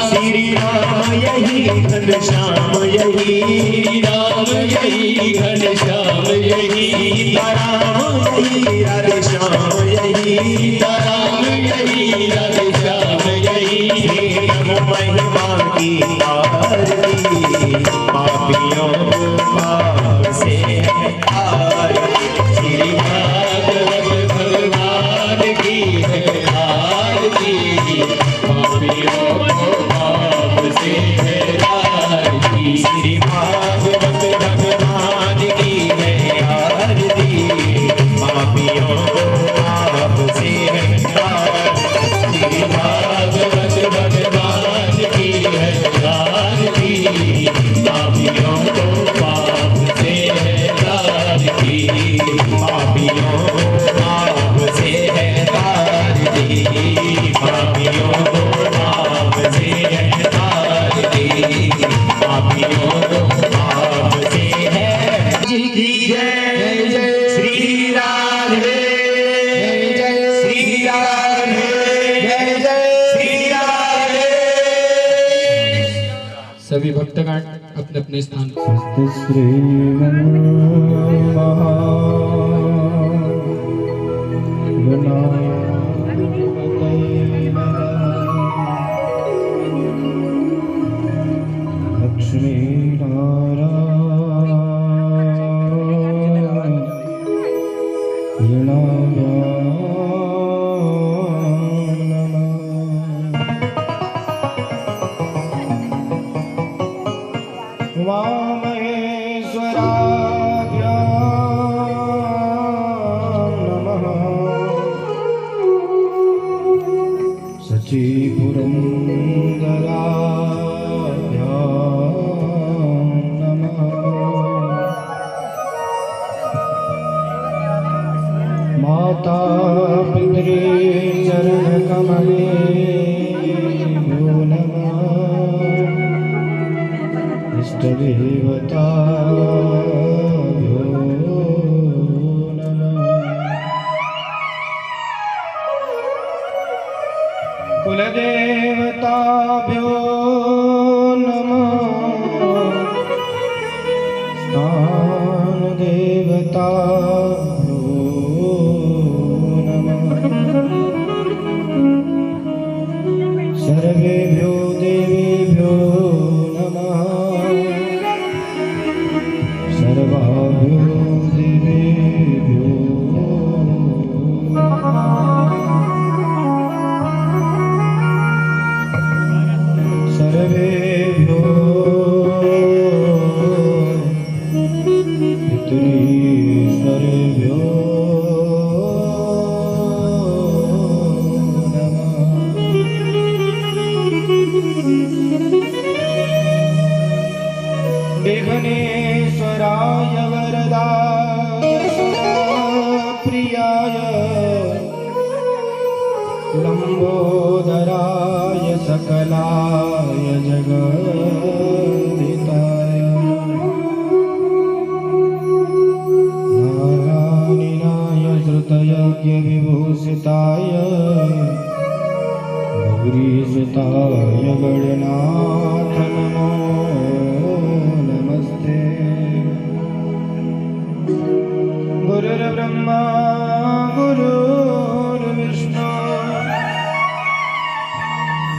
श्री राम यही घनश्याम यही राम यही घनश्याम यही राम यही राधे श्याम यही राम यही राधे श्याम यही महिमा की आरती पापियों पाप से आरती श्री भागवत भगवान की है आरती पापियों पाप से है आरती श्री भागवत भगवान की है आरती पापियों पाप से है आरती भागवत भगवान की है आरती पापियों को पाप से है आरती पापियों पाप से है आरती पापियों को पाप से है आरती पापियों को पाप से है जी की जय जय श्री राधे श्री राधे जय जय श्री राधे। सभी भक्तगण अपने अपने स्थान लक्ष्मी माता पितृ चरण कमले नमः इष्ट देवता कुल देवताभ्यो नमः स्थान देवता सर्वेभ्यो देवेभ्यो नमः सर्वाभ्यो देवेभ्यो सर्वेभ्यो पितृश्वरेभ्यो विघ्नेश्वराय वरदाय प्रियाय लंबोदराय सकलाय जगद्धिताय नारायणाय श्रुतयज्ञ विभूषिताय गौरीसुताय गणनाथ नमो गुरुर्ब्रह्मा गुरुर्विष्णु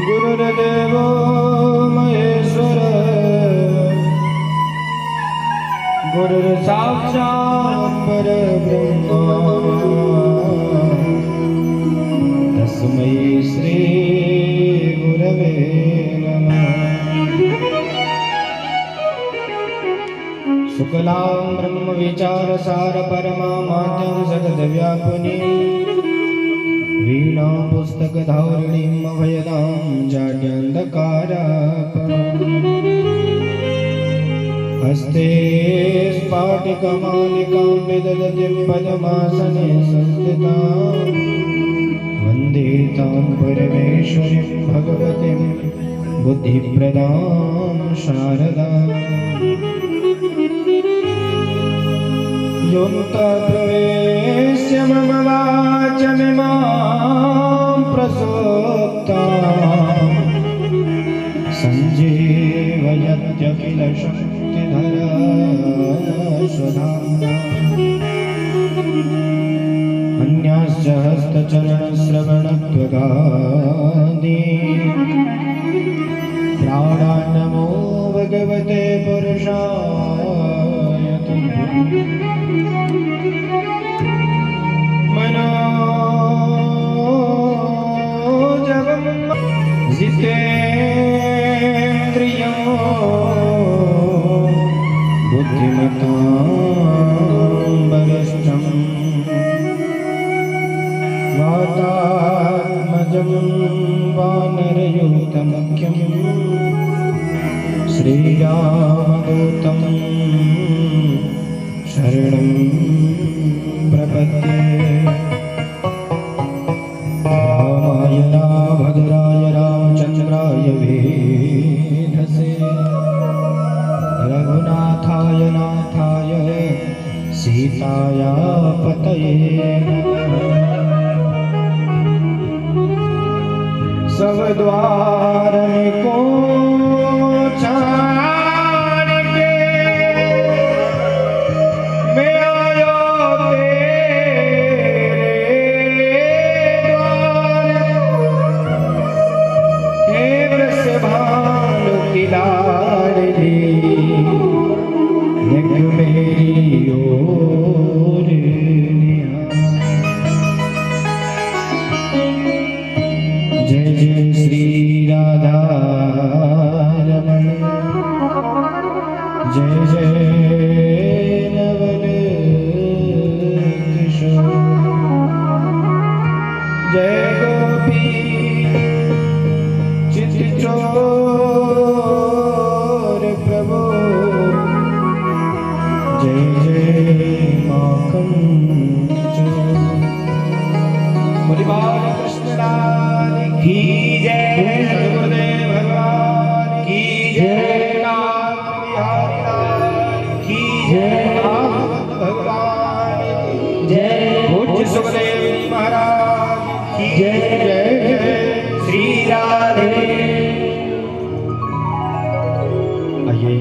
गुरुर्देवो महेश्वर गुरुर्साक्षात् परब्रह्म तस्मै श्री गुरवे नमः। शुक्लां ब्रह्म विचार सार परमामाद्यं जगद्व्यापिनी वीणा पुस्तक धारिणीं अभयदां जाड्यान्धकारापहां हस्ते स्फाटिकमालिकां विदधतीं पद्मासने संस्थितां वन्दे तां परमेश्वरीं भगवतीं बुद्धिप्रदां शारदाम् योऽन्तर्प्रवेश्य मम वाचमिमां प्रसोक्तां अखिल शक्तिधरा स्वधाम्ना अन्याश्च हस्तचरणश्रवणत्वगादि प्राणान्नमो भगवते पुरुषाय मनोजवं जितेन्द्रियो बुद्धिमतां वरिष्ठं वातात्मजं वानरयूतमुख्यं श्रीरामदूतं शरणं प्रपद्ये रामाय भद्राय रामचन्द्राय वेधसे रघुनाथाय नाथाय सीताया पतये सब द्वार को छाड़ के मैं आया तेरे द्वार हे वृषभानु की लाडली देख मेरी ओर जय जय श्री राधा रमण जय जय नवल किशोर जय गोपी चित्तचोर प्रभु जय जय माखन चोर बोले बाल कृष्ण लाल की जय गुरुदेव भगवान की जय नाथ बिहारी लाल की जय भागवत भगवान जय पूज्य सुखदेव महाराज की जय जय जय श्री राधे। आइए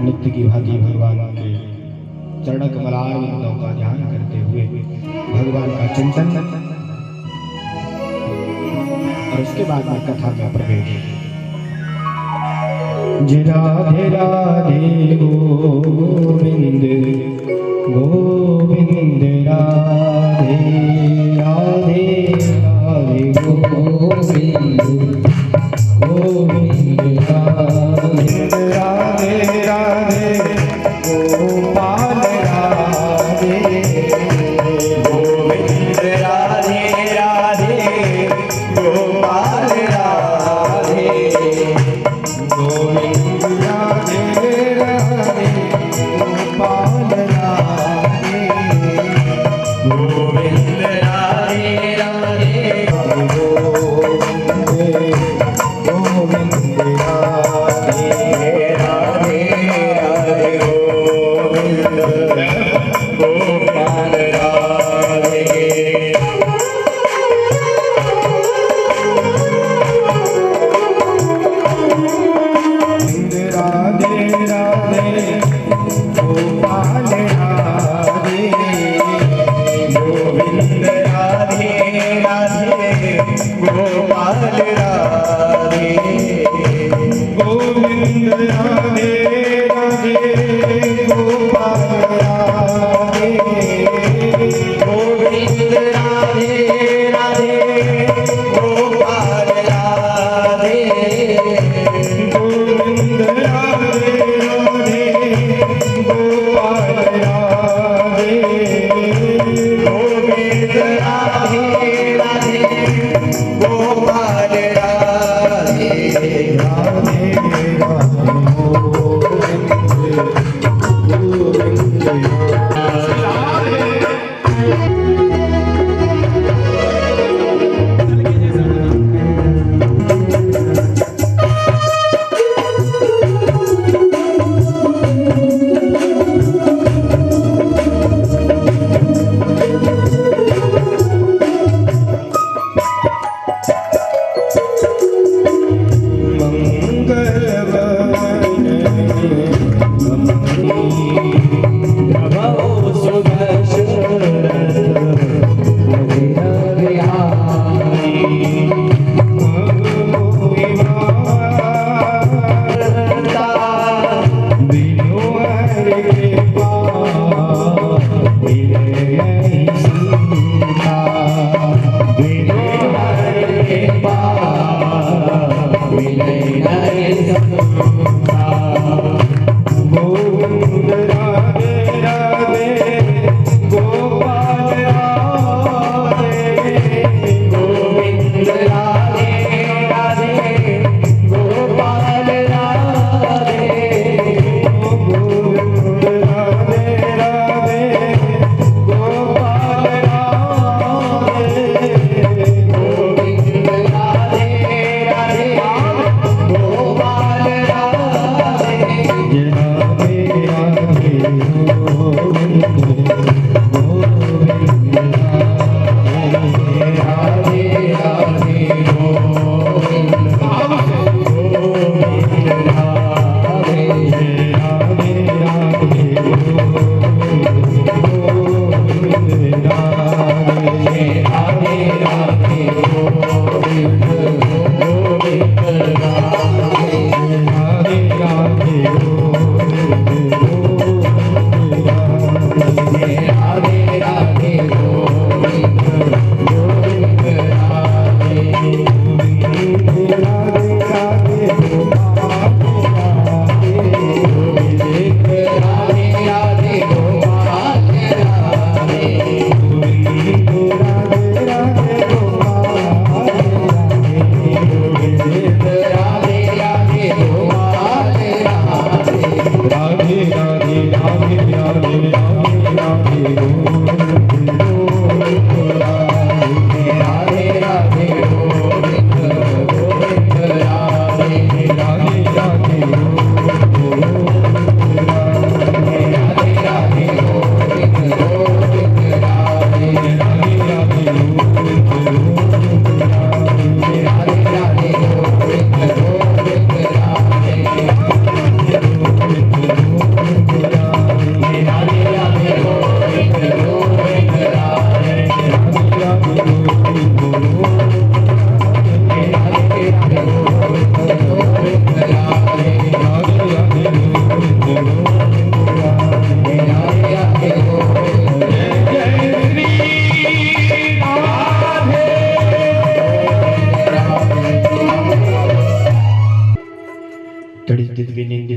नित्य की भांति भगवान के चरण कमलारविंदों का ध्यान करते हुए भगवान का चिंतन और उसके बाद में कथा में प्रवेश। जय राधे राधे गोविंद गोविंद राधे राधे राधे गोविंद गोविंद राधे राधे राधे गोपाल राधे गोविंद राधे राधे गोपाल राधे गोविंद राधे राधे गोपाल राधे गोविंद राधे राधे गोविंद राधे राधे राधे गोविंद गोपाल राधे राधे राधे गोपाल राधे गोविंद राधे राधे गोपाल राधे राधे राधे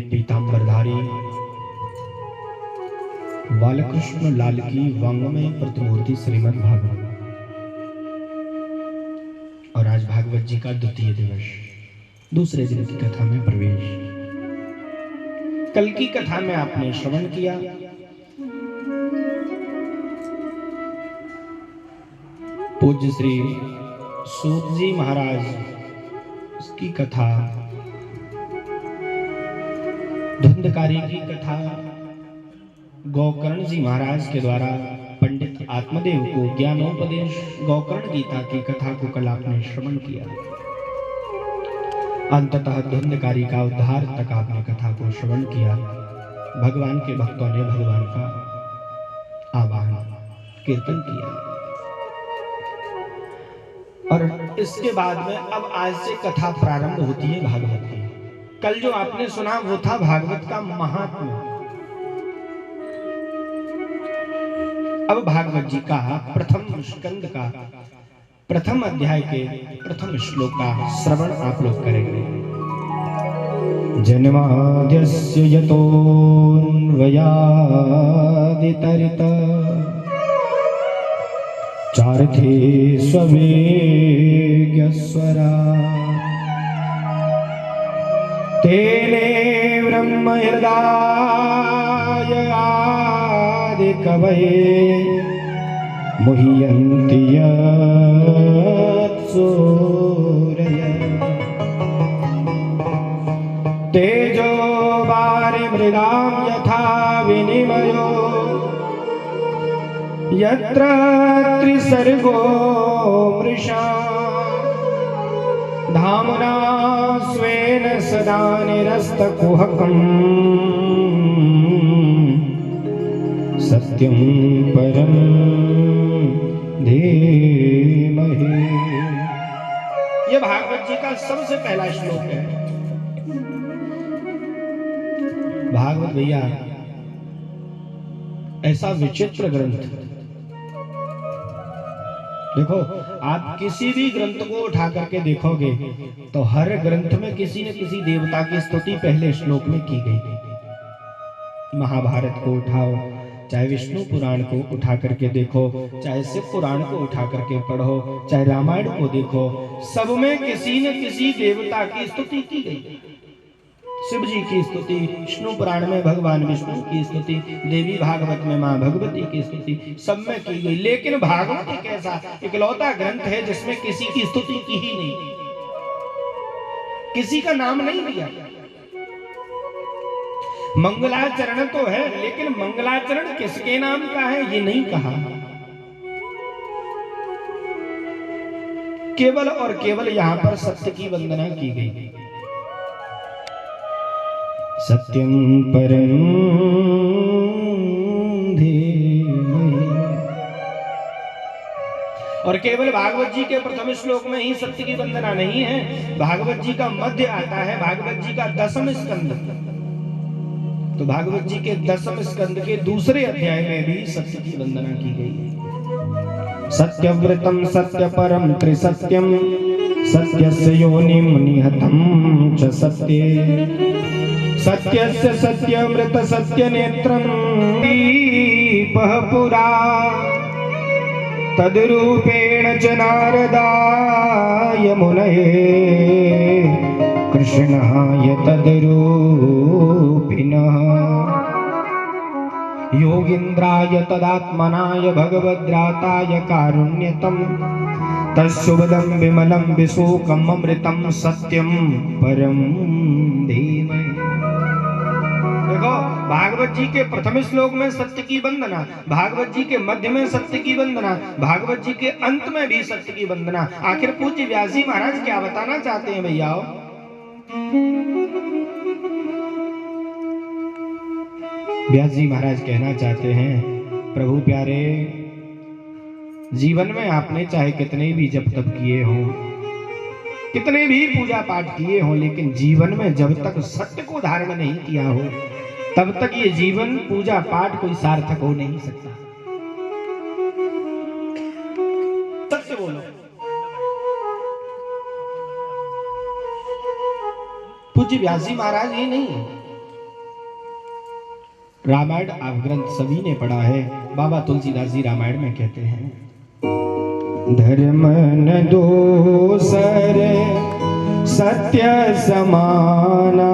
पीताम्बरधारी बालकृष्ण लाल की वांगमय प्रतिमूर्ति श्रीमद् भागवत। और आज भागवत जी का द्वितीय दिवस, दूसरे दिन की कथा में प्रवेश। कल की कथा में आपने श्रवण किया पूज्य श्री सूत जी महाराज की कथा, धुंधकारी की कथा, गोकर्ण जी महाराज के द्वारा पंडित आत्मदेव को ज्ञानोपदेश गोकर्ण गीता की कथा को कल आपने श्रवण किया। अंततः धुंधकारी का उद्धार तक आपने कथा को श्रवण किया। भगवान के भक्तों ने भगवान का आवाहन कीर्तन किया। और इसके बाद में अब आज से कथा प्रारंभ होती है भागवत की। कल जो आपने सुना वो था भागवत का महात्म्य। अब भागवत जी का प्रथम स्कंद का प्रथम अध्याय के प्रथम श्लोक का श्रवण आप लोग करेंगे। जन्माद्यस्य यतोऽन्वयादितरित चार्थे स्ववेगस्वरा तेने ब्रह्महृदाय आदिकवये मुह्यन्ति यत्सूरयः तेजो वारिमृदां यथा विनिमयो यत्र त्रिसर्गो मृषा धाम्ना स्वेन सदा निरस्तकुहकम् सत्यं परं धीमहि। ये भागवत जी का सबसे पहला श्लोक है। भागवत भैया ऐसा विचित्र ग्रंथ, देखो आप किसी भी ग्रंथ को उठा करके देखोगे तो हर ग्रंथ में किसी न किसी देवता की स्तुति पहले श्लोक में की गई। महाभारत को उठाओ, चाहे विष्णु पुराण को उठा करके देखो, चाहे शिव पुराण को उठा करके पढ़ो, चाहे रामायण को देखो, सब में किसी न किसी देवता की स्तुति की गई। शिव जी की स्तुति विष्णु पुराण में भगवान विष्णु की स्तुति, देवी भागवत में मां भगवती की स्तुति, सब में की गई। लेकिन भागवत एक ऐसा इकलौता ग्रंथ है जिसमें किसी की स्तुति की ही नहीं, किसी का नाम नहीं लिया। मंगलाचरण तो है, लेकिन मंगलाचरण किसके नाम का है ये नहीं कहा। केवल और केवल यहां पर सत्य की वंदना की गई। सत्यं परं धीमहि। और केवल भागवत जी के प्रथम श्लोक में ही सत्य की वंदना नहीं है, भागवत जी का मध्य आता है, भागवत जी का 10वां स्कंद। तो भागवत जी के 10वें स्कंद के दूसरे अध्याय में भी सत्य की वंदना की गई है। सत्यव्रतम सत्यपरम त्रिसत्यम सत्यस्य योनिं निहतं च सत्ये सत्यस्य सत्यव्रत सत्यनेत्रं दीपः पुरा तद्रूपेण च नारदाय मुनये कृष्णाय तद्रूपिणः योगीन्द्राय तदात्मनाय भगवद्राताय कारुण्यतम तत्सुबदं विमलं विशोकम् अमृतं सत्यम परम धीमहि। देखो भागवत जी के प्रथम श्लोक में सत्य की वंदना, भागवत जी के मध्य में सत्य की वंदना, भागवत जी के अंत में भी सत्य की वंदना। आखिर पूज्य व्यास जी महाराज क्या बताना चाहते हैं भैया? व्यास जी महाराज कहना चाहते हैं, प्रभु प्यारे, जीवन में आपने चाहे कितने भी जप तप किए हों, कितने भी पूजा पाठ किए हों, लेकिन जीवन में जब तक सत्य को धारण नहीं किया हो तब तक ये जीवन पूजा पाठ कोई सार्थक हो नहीं सकता। सत्य बोलो। पूज्य व्यास जी महाराज ये नहीं, रामायण आप ग्रंथ सभी ने पढ़ा है। बाबा तुलसीदास जी रामायण में कहते हैं, धर्म न दोसर सत्य समाना,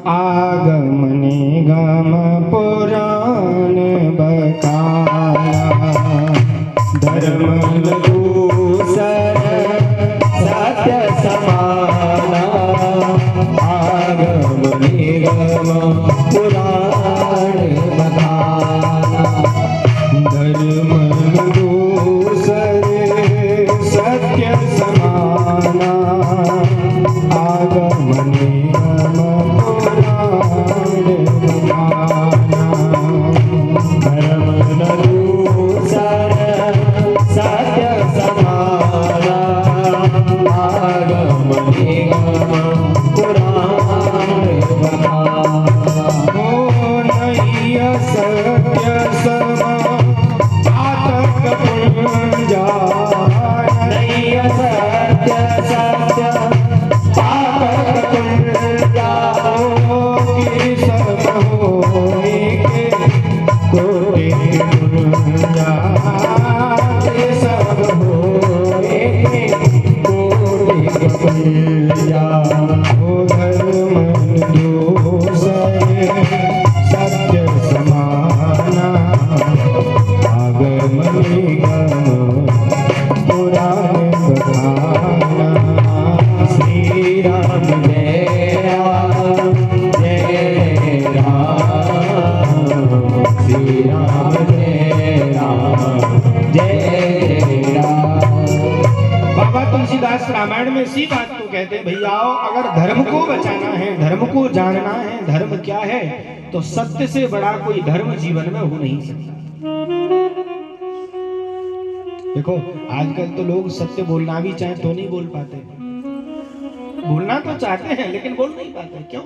आगम निगम पुराण बखाना। धर्म न दोसर सत्य समाना, आगम निगम पुराण बखाना। धर्म न दोसर सत्य समाना, आगम निगम पुराण बखाना। धर्म न दोसर सत्य समाना, आगम निगम पुराण बखाना। हो नहीं सत्य समा आतक पुंजा, नहीं सत्य सत्य आतक पुंजा। की सब होए के कोटि पुंजा, के सब होए के कोटि पुंजा। हो धर्म दोसर सत्य समाना, आगम निगम पुराण बखाना। श्री राम जय राम जय राम, श्री राम जय राम जय राम। बाबा तुलसीदास रामायण में इसी बात को कहते हैं, भैया अगर धर्म को बचाना है, धर्म को जानना है, धर्म क्या है, तो सत्य से बड़ा कोई धर्म जीवन में हो नहीं सकता। देखो आजकल तो लोग सत्य बोलना भी चाहे तो नहीं बोल पाते, बोलना तो चाहते हैं लेकिन बोल नहीं पाते। क्यों?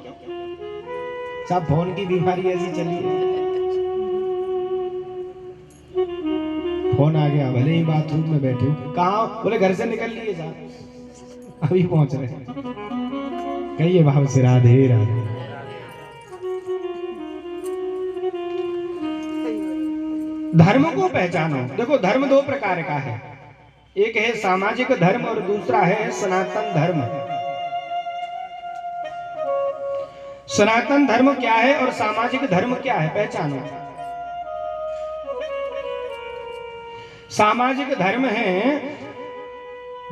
सब फोन की बीमारी ऐसी चली है। फोन आ गया, भले ही बाथरूम में बैठे हो, कहाँ? बोले घर से निकल लिए जा, अभी पहुंच रहे। कहिए भाव से राधे राधे। धर्म को पहचानो। देखो धर्म दो प्रकार का है, एक है सामाजिक धर्म और दूसरा है सनातन धर्म। सनातन धर्म क्या है और सामाजिक धर्म क्या है, पहचानो। सामाजिक धर्म है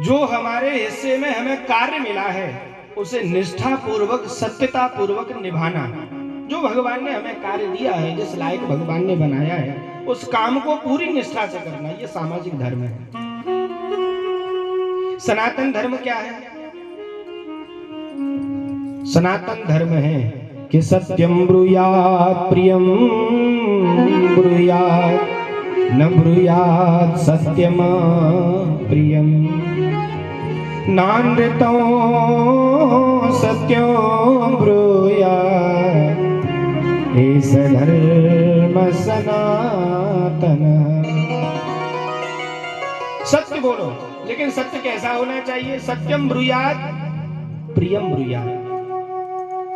जो हमारे हिस्से में हमें कार्य मिला है उसे निष्ठा पूर्वक सत्यता पूर्वक निभाना। जो भगवान ने हमें कार्य दिया है, जिस लायक भगवान ने बनाया है, उस काम को पूरी निष्ठा से करना, ये सामाजिक धर्म है। सनातन धर्म क्या है? सनातन धर्म है कि सत्यम ब्रूयात् प्रियम ब्रूयात् न ब्रूयात् सत्यम प्रियम, नानृतो सत्यो ब्रूयात् एष धर्म सनातन। सत्य बोलो, लेकिन सत्य कैसा होना चाहिए? सत्यम ब्रूयात् प्रियम ब्रूयात्,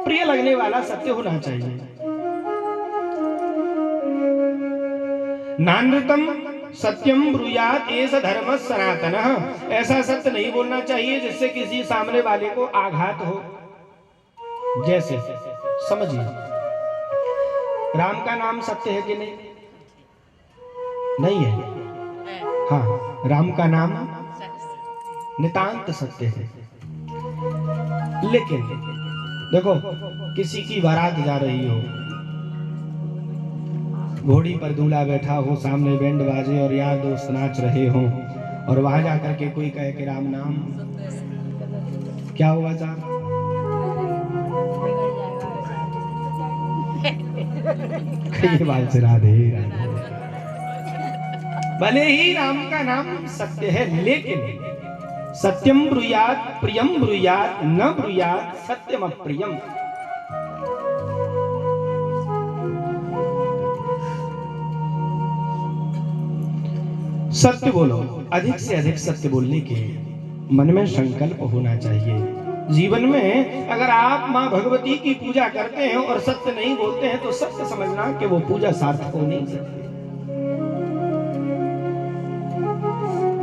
प्रिय लगने वाला सत्य होना चाहिए। नानृतम सत्यम ब्रूयात् एष धर्म सनातन, ऐसा सत्य नहीं बोलना चाहिए जिससे किसी सामने वाले को आघात हो। जैसे समझिए, राम का नाम सत्य है कि नहीं? नहीं है। हाँ, राम का नाम नितांत सत्य है। लेकिन देखो, किसी की बारात जा रही हो, घोड़ी पर दूल्हा बैठा हो, सामने बैंड बाजे और यार दोस्त नाच रहे हो, और वहां जाकर के कोई कहे कि राम नाम, क्या हुआ साहब? ये बात से राधे राधे। भले ही राम का नाम सत्य है, लेकिन सत्यम ब्रूयात प्रियम ब्रूयात न ब्रूयात सत्यम अप्रियम। सत्य बोलो, अधिक से अधिक सत्य बोलने के मन में संकल्प होना चाहिए। जीवन में अगर आप मां भगवती की पूजा करते हैं और सत्य नहीं बोलते हैं तो सत्य समझना कि वो पूजा सार्थक हो नहीं सकती।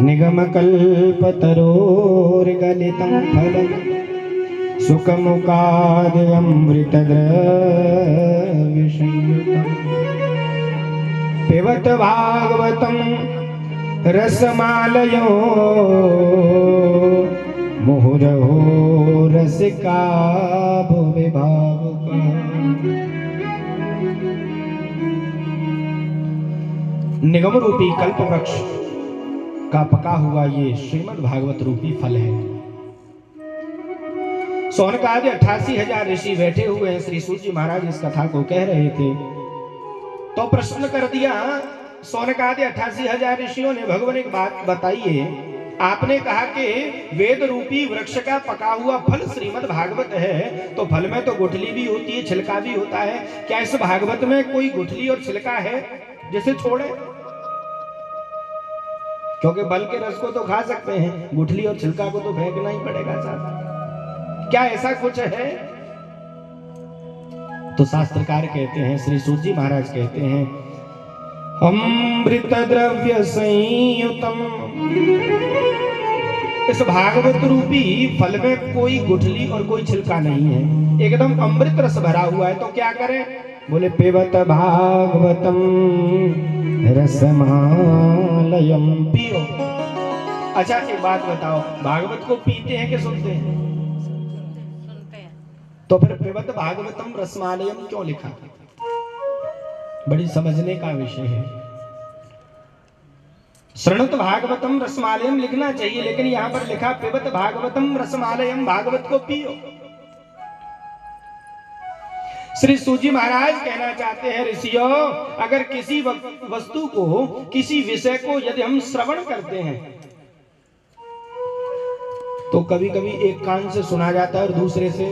निगम कल्पतरोर गलितम फलम सुखमुखाद अमृत द्रव्य संयुतम पिबत भागवतम रसमालयो मुहुरहो रसिका भुवि भावुका। निगम रूपी कल्प वृक्ष का पका हुआ ये श्रीमद् भागवत रूपी फल है। सौनकादि 88,000 ऋषि बैठे हुए हैं। श्री सूत जी महाराज इस कथा को कह रहे थे तो प्रश्न कर दिया सौनकादि 88,000 ऋषियों ने, भगवान एक बात बताइए, आपने कहा कि वेद रूपी वृक्ष का पका हुआ फल श्रीमद् भागवत है, तो फल में तो गुठली भी होती है, छिलका भी होता है, क्या इस भागवत में कोई गुठली और छिलका है जिसे छोड़े? क्योंकि बल के रस को तो खा सकते हैं, गुठली और छिलका को तो फेंकना ही पड़ेगा साहब। क्या ऐसा कुछ है? तो शास्त्रकार कहते हैं, श्री सूत जी महाराज कहते हैं, अमृत द्रव्य संयुतम, इस भागवत रूपी फल में कोई गुठली और कोई छिलका नहीं है, एकदम अमृत रस भरा हुआ है। तो क्या करें? बोले पिबत भागवतम रसमालयम, पियो। अच्छा एक बात बताओ, भागवत को पीते हैं कि सुनते हैं? तो फिर पिबत भागवतम रसमालयम क्यों लिखा? बड़ी समझने का विषय है। शृणुत भागवतम रसमालयम लिखना चाहिए, लेकिन यहां पर लिखा पिबत भागवतम रसमालयम, भागवत को पियो। श्री सूजी महाराज कहना चाहते हैं, ऋषियों, अगर किसी वस्तु को, किसी विषय को यदि हम श्रवण करते हैं तो कभी कभी एक कान से सुना जाता है और दूसरे से,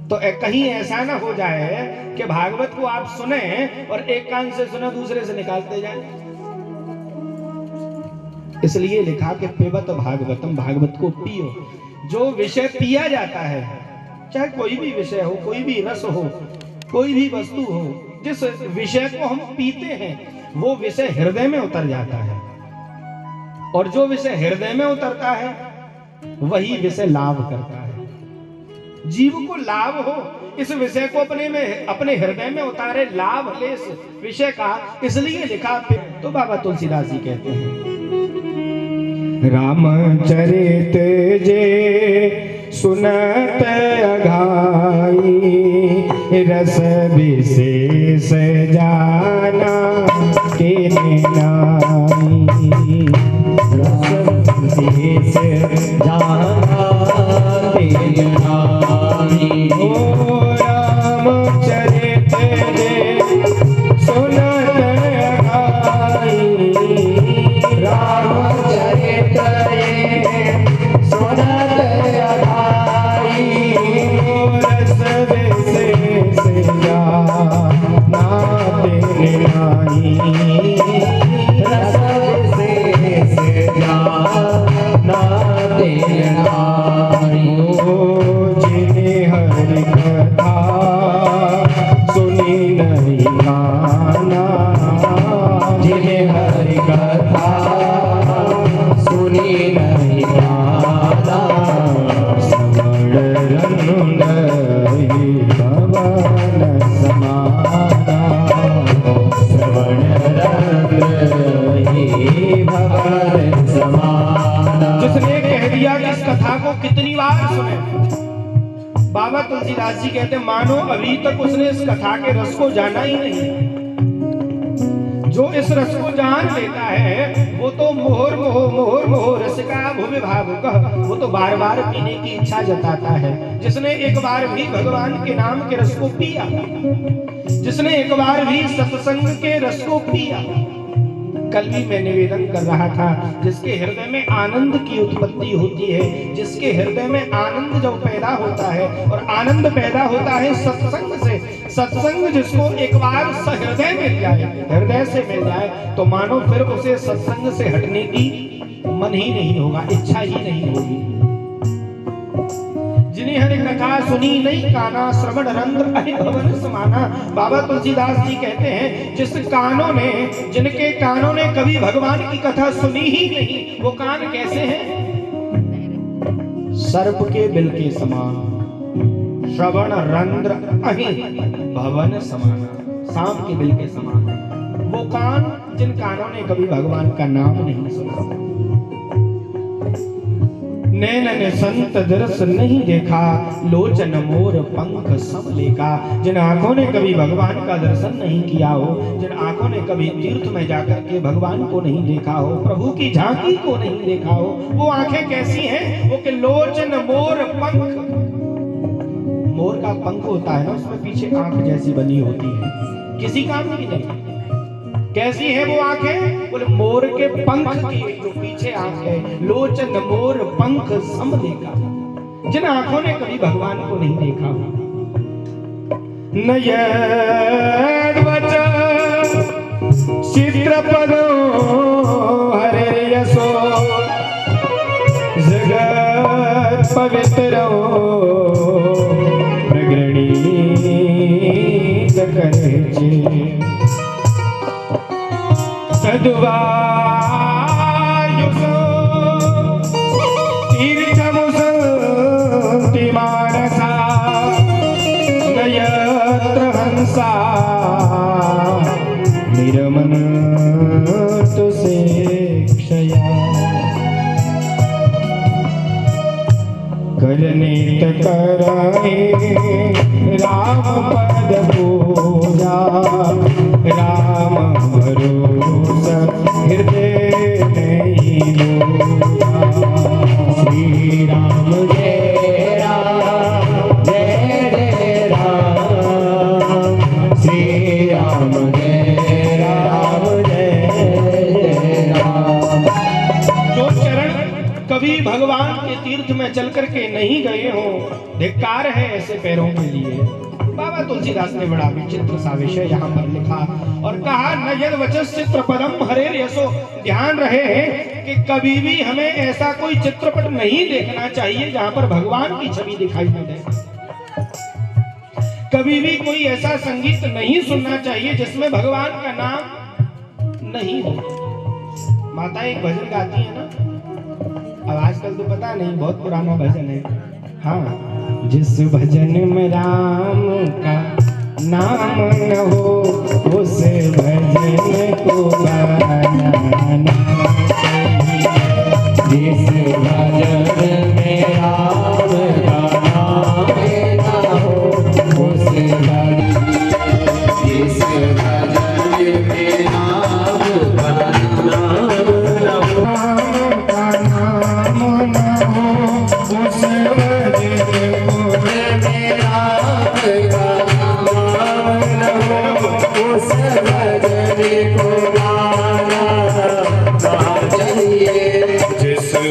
तो कहीं ऐसा ना हो जाए कि भागवत को आप सुने और एक कान से सुने दूसरे से निकालते जाएं। इसलिए लिखा कि पिबत भागवतम, भागवत को पियो। जो विषय पिया जाता है, चाहे कोई भी विषय हो, कोई भी रस हो, कोई भी वस्तु हो, जिस विषय को हम पीते हैं वो विषय हृदय में उतर जाता है, और जो विषय हृदय में उतरता है वही विषय लाभ करता है। जीव को लाभ हो इस विषय को अपने हृदय में उतारे, लाभ ले इस विषय का, इसलिए लिखा। तो बाबा तुलसीदास जी कहते हैं, रामचरित जे सुनत अघाई रस विशेष जाना के नाई, रस विशेष जाना के नाई। ओ रामचरित जे सुनत अघाई, रामचरित सुनत अघाई, रस विशेष जाना के नाई, रस विशेष जाना के नाई। जिन्हें हरि कथा सुनी नहीं गाना, जिन्हें हरि कथा सुनी नहीं गाना, श्रवण रनु नहीं भवन समाना, श्रवण रनु नहीं भवन समाना। बाबा तुलसीदास जी कहते मानो अभी तक उसने इस कथा के रस को जाना ही नहीं। जो इस रस को जान लेता है वो तो मोहर मोह रसिका भुवि भावुकः, वो तो बार बार पीने की इच्छा जताता है। जिसने एक बार भी भगवान के नाम के रस को पिया, जिसने एक बार भी सत्संग के रस को पिया। कल भी मैं निवेदन कर रहा था, जिसके हृदय में आनंद की उत्पत्ति होती है, जिसके हृदय में आनंद जब पैदा होता है, और आनंद पैदा होता है सत्संग से। सत्संग जिसको एक बार सहृदय मिल जाए, हृदय से मिल जाए, तो मानो फिर उसे सत्संग से हटने की मन ही नहीं होगा, इच्छा ही नहीं होगी। जिन्हें हरि कथा सुनी नहीं काना, श्रवण रंध्र अहि भवन समाना। बाबा तुलसीदास जी कहते हैं जिनके कानों ने कभी भगवान की कथा सुनी ही नहीं, वो कान कैसे हैं? सर्प के बिल के समान, श्रवण रंध्र अहि भवन समाना, सांप के बिल के समान। वो कान जिन कानों ने कभी भगवान का नाम नहीं सुना। नैनन संत दरस नहीं देखा, लोचन मोर पंख सब लेका। जिन आंखों ने कभी भगवान का दर्शन नहीं किया हो, जिन आंखों ने कभी तीर्थ में जाकर के भगवान को नहीं देखा हो, प्रभु की झांकी को नहीं देखा हो, वो आंखें कैसी हैं? वो के लोचन मोर पंख, मोर का पंख होता है ना, उसमें पीछे आंख जैसी बनी होती है, किसी काम की नहीं। कैसी है वो आंखें? बोले मोर के पंख की जो पीछे आंख है। लोचन मोर पंख सम देखा। जिन आंखों ने कभी भगवान को नहीं देखा। नयन वचन चित्रपदो हरे यशो, जगत पवित्रो प्रगणीत करे। सद्वायुषो तीर्थमुसन्ति मानसा, नयत्र हंसा निरमनतु सेक्षया। करनेत कराए राम पद पूजा, राम भरोसा हृदय नहीं लोगा। श्री राम जय राम जय जय राम, श्री राम जय राम जय जय राम। जो चरण कभी भगवान के तीर्थ में चल करके नहीं गए हो, धिक्कार है ऐसे पैरों के लिए। बाबा तुलसीदास ने बड़ा विचित्र सा विषय यहाँ पर लिखा और कहा नयन वचस चित्र पदम हरे यशो। ध्यान रहे कि कभी भी हमें ऐसा कोई चित्रपट नहीं देखना चाहिए जहाँ पर भगवान की छवि दिखाई न दे। कभी भी कोई ऐसा संगीत नहीं सुनना चाहिए जिसमें भगवान का नाम नहीं हो। माता एक भजन गाती है ना, अब आजकल तो पता नहीं, बहुत पुराना भजन है। हाँ, जिस भजन में राम का नाम न हो, उस भजन को गाना चाहिए। जिस भजन में राम का नाम न हो, उस भजन, जिस भजन में राम का नाम न हो, उस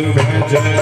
भजन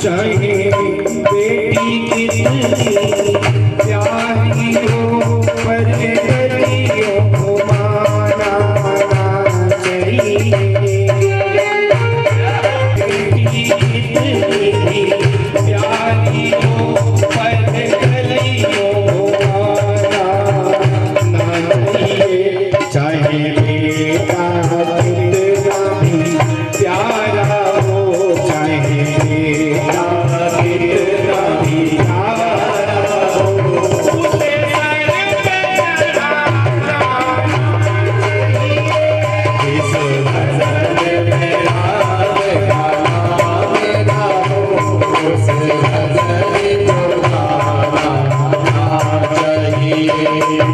चाहे बेटी कितनी प्यारी हो पर कलियों को माना ना चाहिए। बेटी कितनी प्यारी हो पर कलियों को माना ना चाहिए। चाहे बेटा कितना भी प्यारा हो, चाहे बेटा कितना भी प्यारा हो, उसे सर पे रखना चाहिए। इस नजर में राज का नाम हो, उस नजर को पाना चाहिए।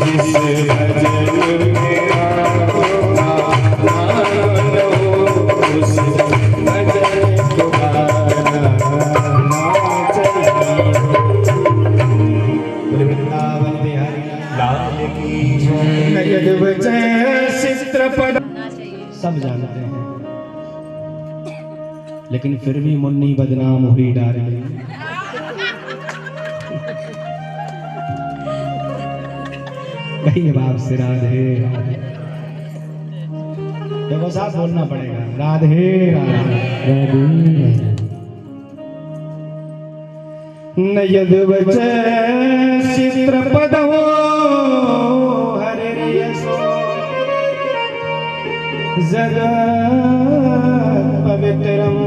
जिस नजर में सब जानते हैं, लेकिन फिर भी मुन्नी बदनाम हुई डार्लिंग। कहिए बाप से राधे राधे। देखो साथ बोलना पड़ेगा, राधे राधे। नयद वचै चित्रपदो हरे यशो जगत् पवित्रम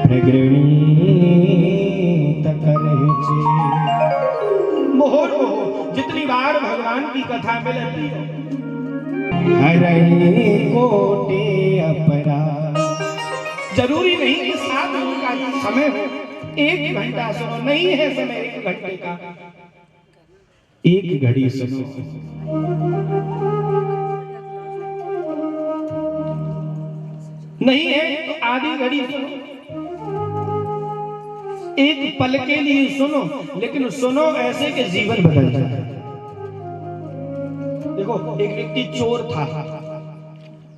प्रगृणीत करहिचे। मोहर मोह जितनी बार भगवान की कथा में लगती है, हरे कोटे अपराध। जरूरी नहीं कि 7 दिन का समय हो, 1 घंटा सुनो, नहीं है समय 1 घंटे का, 1 घड़ी सुनो। नहीं है तो आधी घड़ी सुनो, 1 पल के लिए सुनो, लेकिन सुनो ऐसे कि जीवन बदल जाए। देखो एक व्यक्ति चोर था,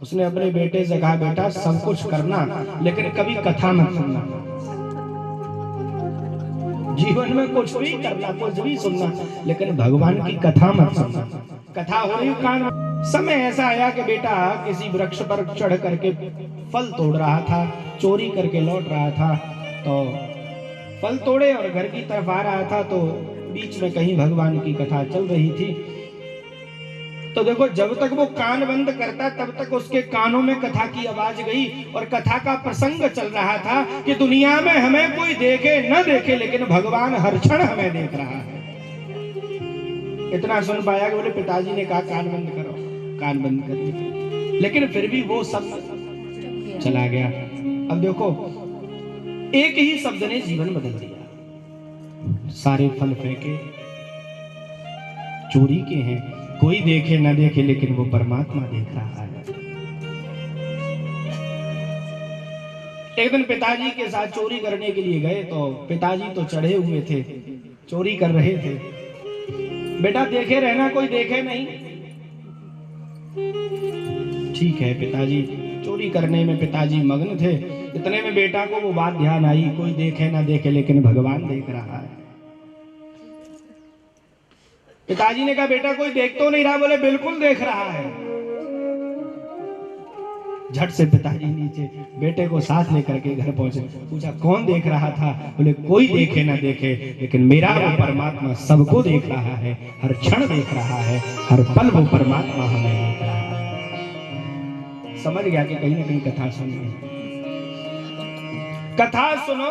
उसने अपने बेटे से कहा बेटा सब कुछ करना लेकिन कभी कथा मत सुनना। जीवन में कुछ भी करना, कुछ भी सुनना, लेकिन भगवान की कथा मत सुनना। कथा हो रही कान। समय ऐसा आया कि बेटा किसी वृक्ष पर चढ़ करके फल तोड़ रहा था, चोरी करके लौट रहा था, तो फल तोड़े और घर की तरफ आ रहा था, तो बीच में कहीं भगवान की कथा चल रही थी। तो देखो जब तक वो कान बंद करता तब तक उसके कानों में कथा की आवाज गई, और कथा का प्रसंग चल रहा था कि दुनिया में हमें कोई देखे न देखे लेकिन भगवान हर क्षण हमें देख रहा है। इतना सुन पाया कि बोले पिताजी ने कहा कान बंद करो, कान बंद कर दिया, लेकिन फिर भी वो सब चला गया। अब देखो एक ही शब्द ने जीवन बदल दिया। सारे फल फेंके, चोरी के हैं, कोई देखे ना देखे लेकिन वो परमात्मा देख रहा है। एक दिन पिताजी के साथ चोरी करने के लिए गए, तो पिताजी तो चढ़े हुए थे, चोरी कर रहे थे। बेटा देखे रहना, कोई देखे नहीं। ठीक है, पिताजी चोरी करने में पिताजी मग्न थे। इतने में बेटा को वो बात ध्यान आई, कोई देखे ना देखे लेकिन भगवान देख रहा है। पिताजी ने कहा बेटा कोई देख तो नहीं रहा? बोले बिल्कुल देख रहा है। झट से पिताजी नीचे बेटे को साथ लेकर के घर पहुंचे। पूछा कौन देख रहा था? बोले कोई देखे ना देखे लेकिन मेरा वो परमात्मा सबको देख रहा है, हर क्षण देख रहा है, हर पल वो परमात्मा हमें देख रहा है। समझ गया कि कहीं ना कहीं कथा सुनिए, कथा सुनो,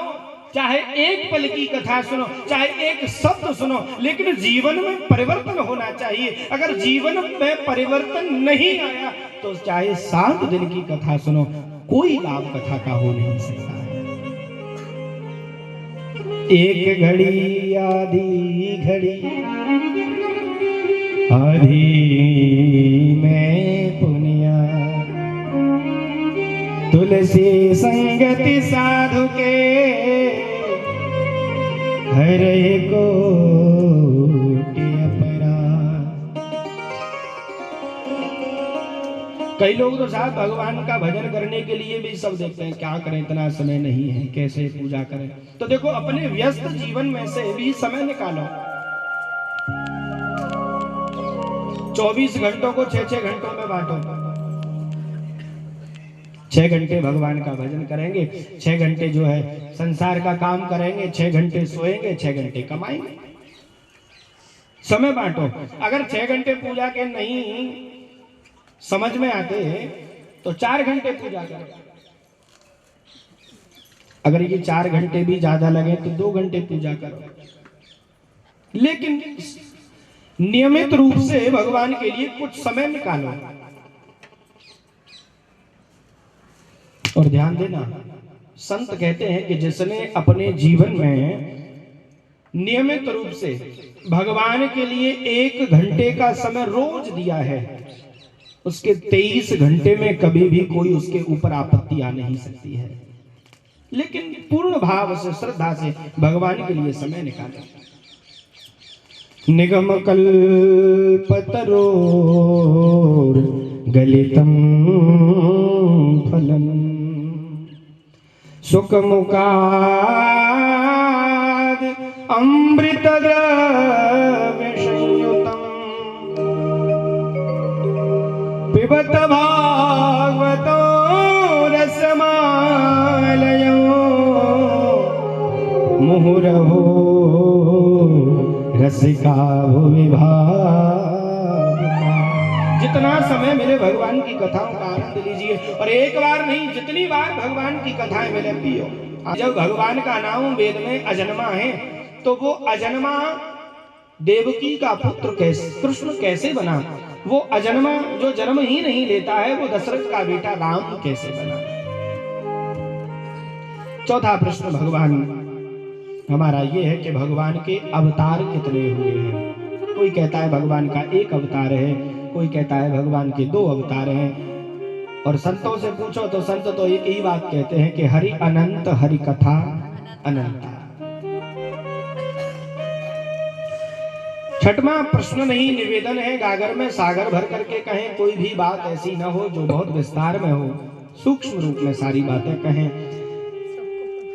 चाहे एक पल की कथा सुनो, चाहे एक शब्द सुनो, लेकिन जीवन में परिवर्तन होना चाहिए। अगर जीवन में परिवर्तन नहीं आया तो चाहे 7 दिन की कथा सुनो, कोई लाभ कथा का हो नहीं सकता है। एक घड़ी आधी घड़ी आधी में पुनिया, तुलसी संगति साधु के हरे को कई लोग तो साहब भगवान का भजन करने के लिए भी सब देखते हैं, क्या करें इतना समय नहीं है, कैसे पूजा करें। तो देखो अपने व्यस्त जीवन में से भी समय निकालो। 24 घंटों को 6-6 घंटों में बांटो। 6 घंटे भगवान का भजन करेंगे, 6 घंटे जो है संसार का काम करेंगे, 6 घंटे सोएंगे, 6 घंटे कमाएंगे। समय बांटो। अगर 6 घंटे पूजा के नहीं समझ में आते तो 4 घंटे पूजा करें। अगर ये 4 घंटे भी ज्यादा लगे तो 2 घंटे पूजा करो, लेकिन नियमित रूप से भगवान के लिए कुछ समय निकालो। और ध्यान देना, संत कहते हैं कि जिसने अपने जीवन में नियमित रूप से भगवान के लिए 1 घंटे का समय रोज दिया है, उसके 23 घंटे में कभी भी कोई उसके ऊपर आपत्ति आ नहीं सकती है। लेकिन पूर्ण भाव से, श्रद्धा से भगवान के लिए समय निकालें। निगम कल्पतरोर गलितम फलम सुखमुखाद अमृत द्रव्य संयुतम पिबत भागवतो रसमालयो मुहुरहो रसिका विभाग। जितना समय मिले भगवान की कथाओं का आनंद लीजिए, और एक बार नहीं जितनी बार भगवान की कथाएं मिले पियो। जब भगवान का नाम वेद में अजन्मा है, तो वो अजन्मा देवकी का पुत्र कृष्ण कैसे बना? वो अजन्मा जो जन्म ही नहीं लेता है, वो दशरथ का बेटा राम कैसे बना? चौथा प्रश्न भगवान हमारा ये है कि भगवान के अवतार कितने हुए हैं। कोई कहता है भगवान का 1 अवतार है, कोई कहता है भगवान के 2 अवतार हैं। और संतों से पूछो तो संत तो एक ही बात कहते हैं कि हरि अनंत, हरि कथा अनंता। छठवां प्रश्न नहीं, निवेदन है, गागर में सागर भर करके कहें, कोई भी बात ऐसी न हो जो बहुत विस्तार में हो, सूक्ष्म रूप में सारी बातें कहें।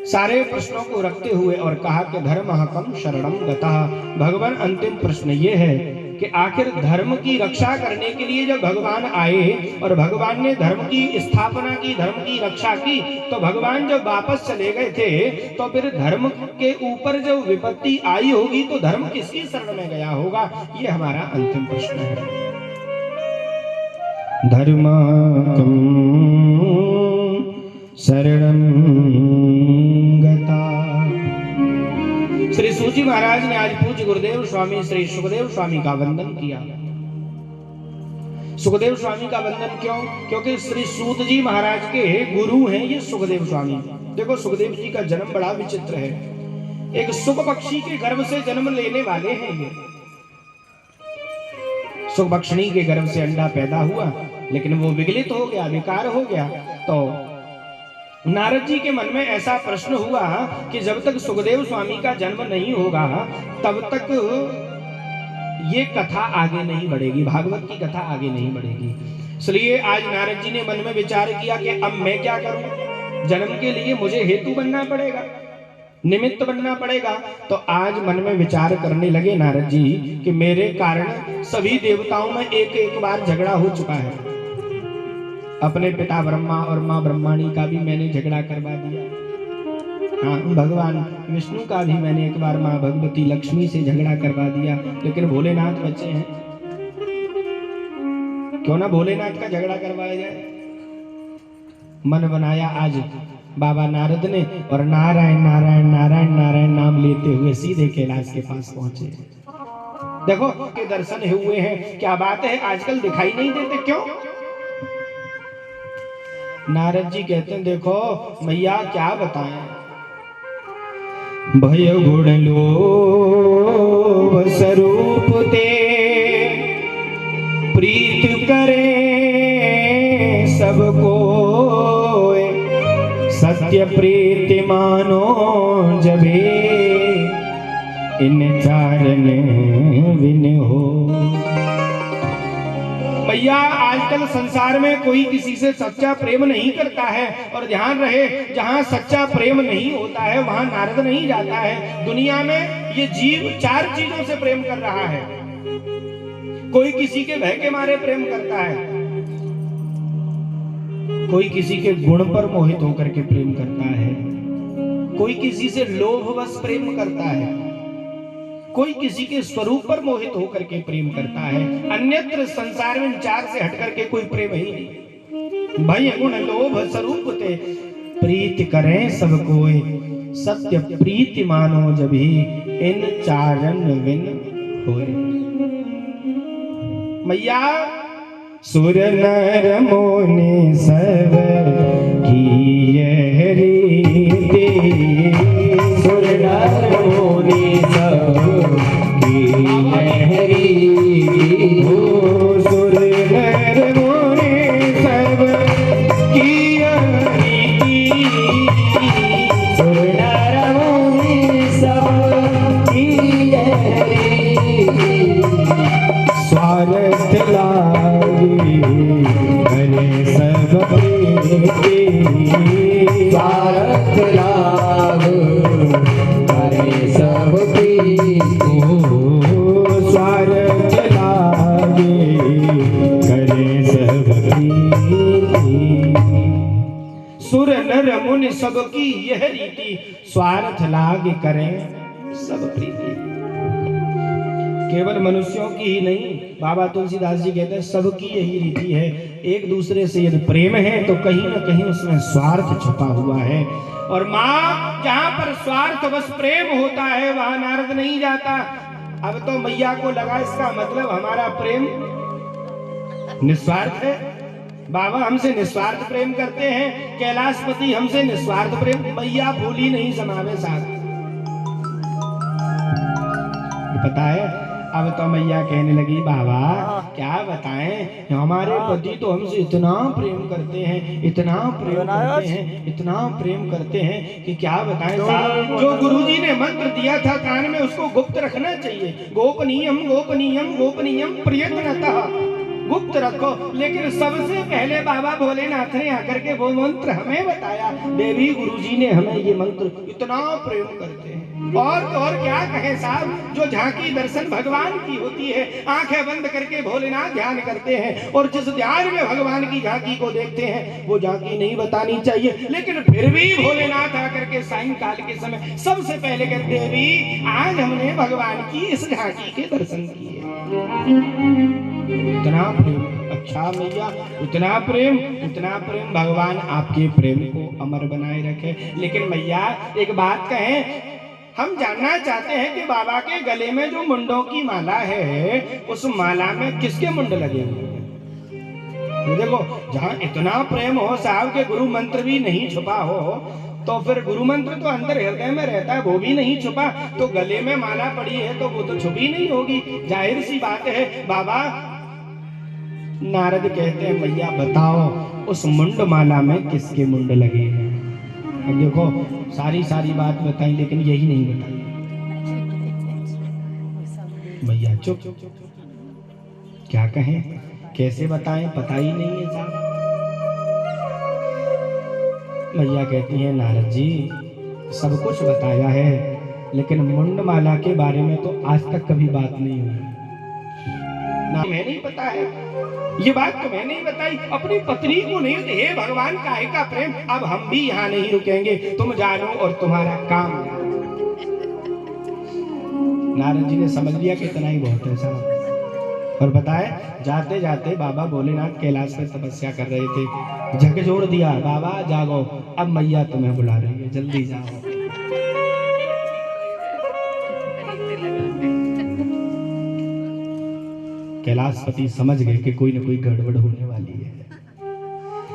सारे प्रश्नों को रखते हुए और कहा कि धर्महकम शरणम गतः। भगवान अंतिम प्रश्न ये है कि आखिर धर्म की रक्षा करने के लिए जब भगवान आए और भगवान ने धर्म की स्थापना की, धर्म की रक्षा की, तो भगवान जब वापस चले गए थे तो फिर धर्म के ऊपर जब विपत्ति आई होगी तो धर्म किसकी शरण में गया होगा? ये हमारा अंतिम प्रश्न है। धर्मकम शरणम गता। श्री सूजी महाराज ने आज पूज्य गुरुदेव स्वामी श्री सुखदेव स्वामी का वंदन किया। सुखदेव स्वामी का वंदन क्यों? क्योंकि श्री सूत जी महाराज के गुरु हैं ये सुखदेव स्वामी। देखो सुखदेव जी का जन्म बड़ा विचित्र है। एक सुख पक्षी के गर्भ से जन्म लेने वाले हैं ये। सुख पक्षिणी के गर्भ से अंडा पैदा हुआ, लेकिन वो विगलित हो गया, विकार हो गया। तो नारद जी के मन में ऐसा प्रश्न हुआ कि जब तक सुखदेव स्वामी का जन्म नहीं होगा तब तक ये कथा आगे नहीं बढ़ेगी, भागवत की कथा आगे नहीं बढ़ेगी। इसलिए आज नारद जी ने मन में विचार किया कि अब मैं क्या करूं? जन्म के लिए मुझे हेतु बनना पड़ेगा, निमित्त बनना पड़ेगा। तो आज मन में विचार करने लगे नारद जी कि मेरे कारण सभी देवताओं में एक बार झगड़ा हो चुका है। अपने पिता ब्रह्मा और माँ ब्रह्माणी का भी मैंने झगड़ा करवा दिया। हाँ, भगवान विष्णु का भी मैंने एक बार माँ भगवती लक्ष्मी से झगड़ा करवा दिया, लेकिन भोलेनाथ बचे हैं। क्यों ना भोलेनाथ का झगड़ा करवाया जाए? मन बनाया आज बाबा नारद ने, और नारायण नारायण नारायण नारायण नाम लेते हुए सीधे कैलाश के पास पहुंचे। देखो के दर्शन हुए हैं, क्या बात है, आजकल दिखाई नहीं देते, क्यों? नारद जी कहते हैं देखो मैया क्या बताएं, भय गुण लोभ स्वरूप ते प्रीत करे सबको, सत्य प्रीति मानो जबे इन चारण विन हो। भैया आजकल संसार में कोई किसी से सच्चा प्रेम नहीं करता है, और ध्यान रहे जहां सच्चा प्रेम नहीं होता है वहां नारद नहीं जाता है। दुनिया में ये जीव 4 चीजों से प्रेम कर रहा है। कोई किसी के भय के मारे प्रेम करता है, कोई किसी के गुण पर मोहित होकर के प्रेम करता है, कोई किसी से लोभवश प्रेम करता है, कोई किसी के स्वरूप पर मोहित होकर के प्रेम करता है। अन्यत्र संसार में इन 4 से हट करके कोई प्रेम ही नहीं। भय गुण लोभ स्वरूप ते प्रीति करें सब कोई, सत्य प्रीति मानो जभी इन 4 विन होए। मैया सुर नर मुनि सब की यह रीति, सुर नर मुनि सब की यह रीति, सुर नर मुनि सब की यह रीति, सुर नर मुनि सब की यह रीति, स्वार्थ लागी करे सब प्रीति, स्वार्थ लाग करे सब प्रीति, स्वार्थ लागे करे सब प्रीति। सुर नर मुनि सबकी यह रीति, स्वार्थ लागे करें सब प्रीति। केवल मनुष्यों की ही नहीं, बाबा तुलसीदास जी कहते हैं सबकी यही रीति है। एक दूसरे से यदि प्रेम है तो कहीं ना कहीं उसमें स्वार्थ छुपा हुआ है। और माँ जहां पर स्वार्थवश प्रेम होता है वहां नारद नहीं जाता। अब तो मैया को लगा इसका मतलब हमारा प्रेम निस्वार्थ है। बाबा हमसे निस्वार्थ प्रेम करते हैं, कैलाशपति हमसे निस्वार्थ प्रेम। मैया भूली नहीं समावे साथ, पता है। अब तो मैया कहने लगी बाबा क्या बताएं, हमारे पति तो हमसे इतना प्रेम करते हैं, इतना प्रेम करते हैं, इतना प्रेम करते हैं कि क्या बताएं साहब। जो गुरुजी ने मंत्र दिया था कान में उसको गुप्त रखना चाहिए। गोपनीयम गोपनीयम गोपनीयम प्रयत्नतः गुप्त रखो। लेकिन सबसे पहले बाबा भोलेनाथ ने आकर के वो मंत्र हमें बताया। देवी गुरुजी ने हमें ये मंत्र, इतना प्रेम करते हैं। और तो और क्या कहे साहब, जो झांकी दर्शन भगवान की होती है, आंखें बंद करके भोलेनाथ ध्यान करते हैं, और जिस ध्यान में भगवान की झांकी को देखते हैं वो झांकी नहीं बतानी चाहिए। लेकिन फिर भी भोलेनाथ आकर के सायंकाल के समय सबसे पहले कहते, देवी आज हमने भगवान की इस झांकी के दर्शन किए। इतना प्रेम, अच्छा मैया इतना प्रेम, इतना प्रेम। भगवान आपके प्रेम को अमर बनाए रखे। लेकिन मैया एक बात कहें, हम जानना चाहते हैं कि बाबा के गले में जो मुंडों की माला है उस माला में किसके मुंड लगे हुए हैं? देखो जहाँ इतना प्रेम हो साहब के गुरु मंत्र भी नहीं छुपा हो, तो फिर गुरु मंत्र तो अंदर हृदय में रहता है, वो भी नहीं छुपा, तो गले में माला पड़ी है तो वो तो छुपी नहीं होगी। जाहिर सी बात है। बाबा नारद कहते हैं मैया बताओ उस मुंड माला में किसके मुंड लगे हैं? अब देखो सारी बात बताई लेकिन यही नहीं बताई। मैया चुप, क्या कहें कैसे बताएं, पता ही नहीं है साहब। मैया कहती है नारद जी सब कुछ बताया है, लेकिन मुंड माला के बारे में तो आज तक कभी बात नहीं हुई ना। मैं नहीं पता है ये बात तो मैं नहीं बताई, अपनी पत्नी को नहीं। हे भगवान काहे का प्रेम। अब हम भी यहाँ नहीं रुकेंगे, तुम जानो और तुम्हारा काम जानो। नारद जी ने समझ लिया कि इतना ही बहुत है साहब। और बताए जाते जाते बाबा भोलेनाथ कैलाश में तपस्या कर रहे थे, झकझोर दिया बाबा जागो, अब मैया तुम्हें बुला रही है, जल्दी जाओ। कैलाशपति समझ गए कि कोई न कोई गड़बड़ होने वाली है।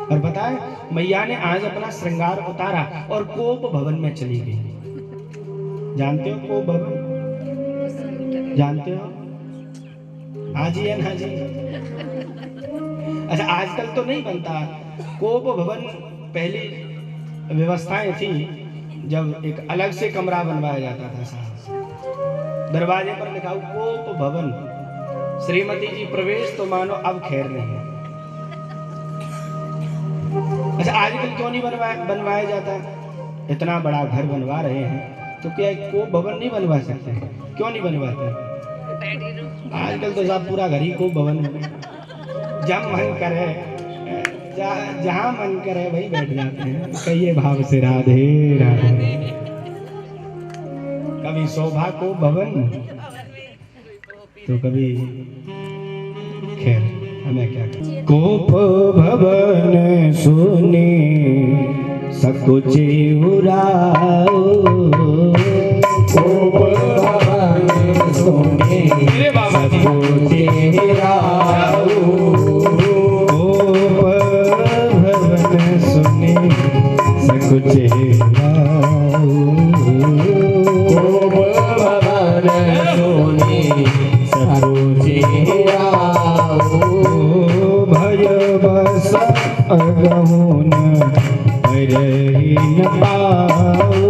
और बताए मैया ने आज अपना श्रृंगार उतारा और कोप भवन में चली गई। जानते हो कोप भवन? जानते हो? हाँ जी है ना जी। अच्छा आजकल तो नहीं बनता कोप भवन, पहली व्यवस्थाएं थी जब एक अलग से कमरा बनवाया जाता था साहब, दरवाजे पर लिखा कोप भवन, श्रीमती जी प्रवेश तो मानो अब खैर नहीं है। अच्छा आजकल क्यों नहीं बनवाया जाता? इतना बड़ा घर बनवा रहे हैं तो क्या को भवन नहीं बनवा सकते? क्यों नहीं बनवाते? आजकल तो सब पूरा घर ही को भवन है। जब मन करे जहां मन करे वही बैठ जाते हैं। कहिए भाव से राधे राधे। कभी शोभा को भवन तो कभी खैर हमें क्या करें। कोप भवन सुने सकुचे उराओ, कोप भवन सुने सकुचे उराओ, कोप भवन सुने सकुचे उराओ, कोप भवन सुने सकुचे उराओ, भय बस अगहुन रही न पाओ,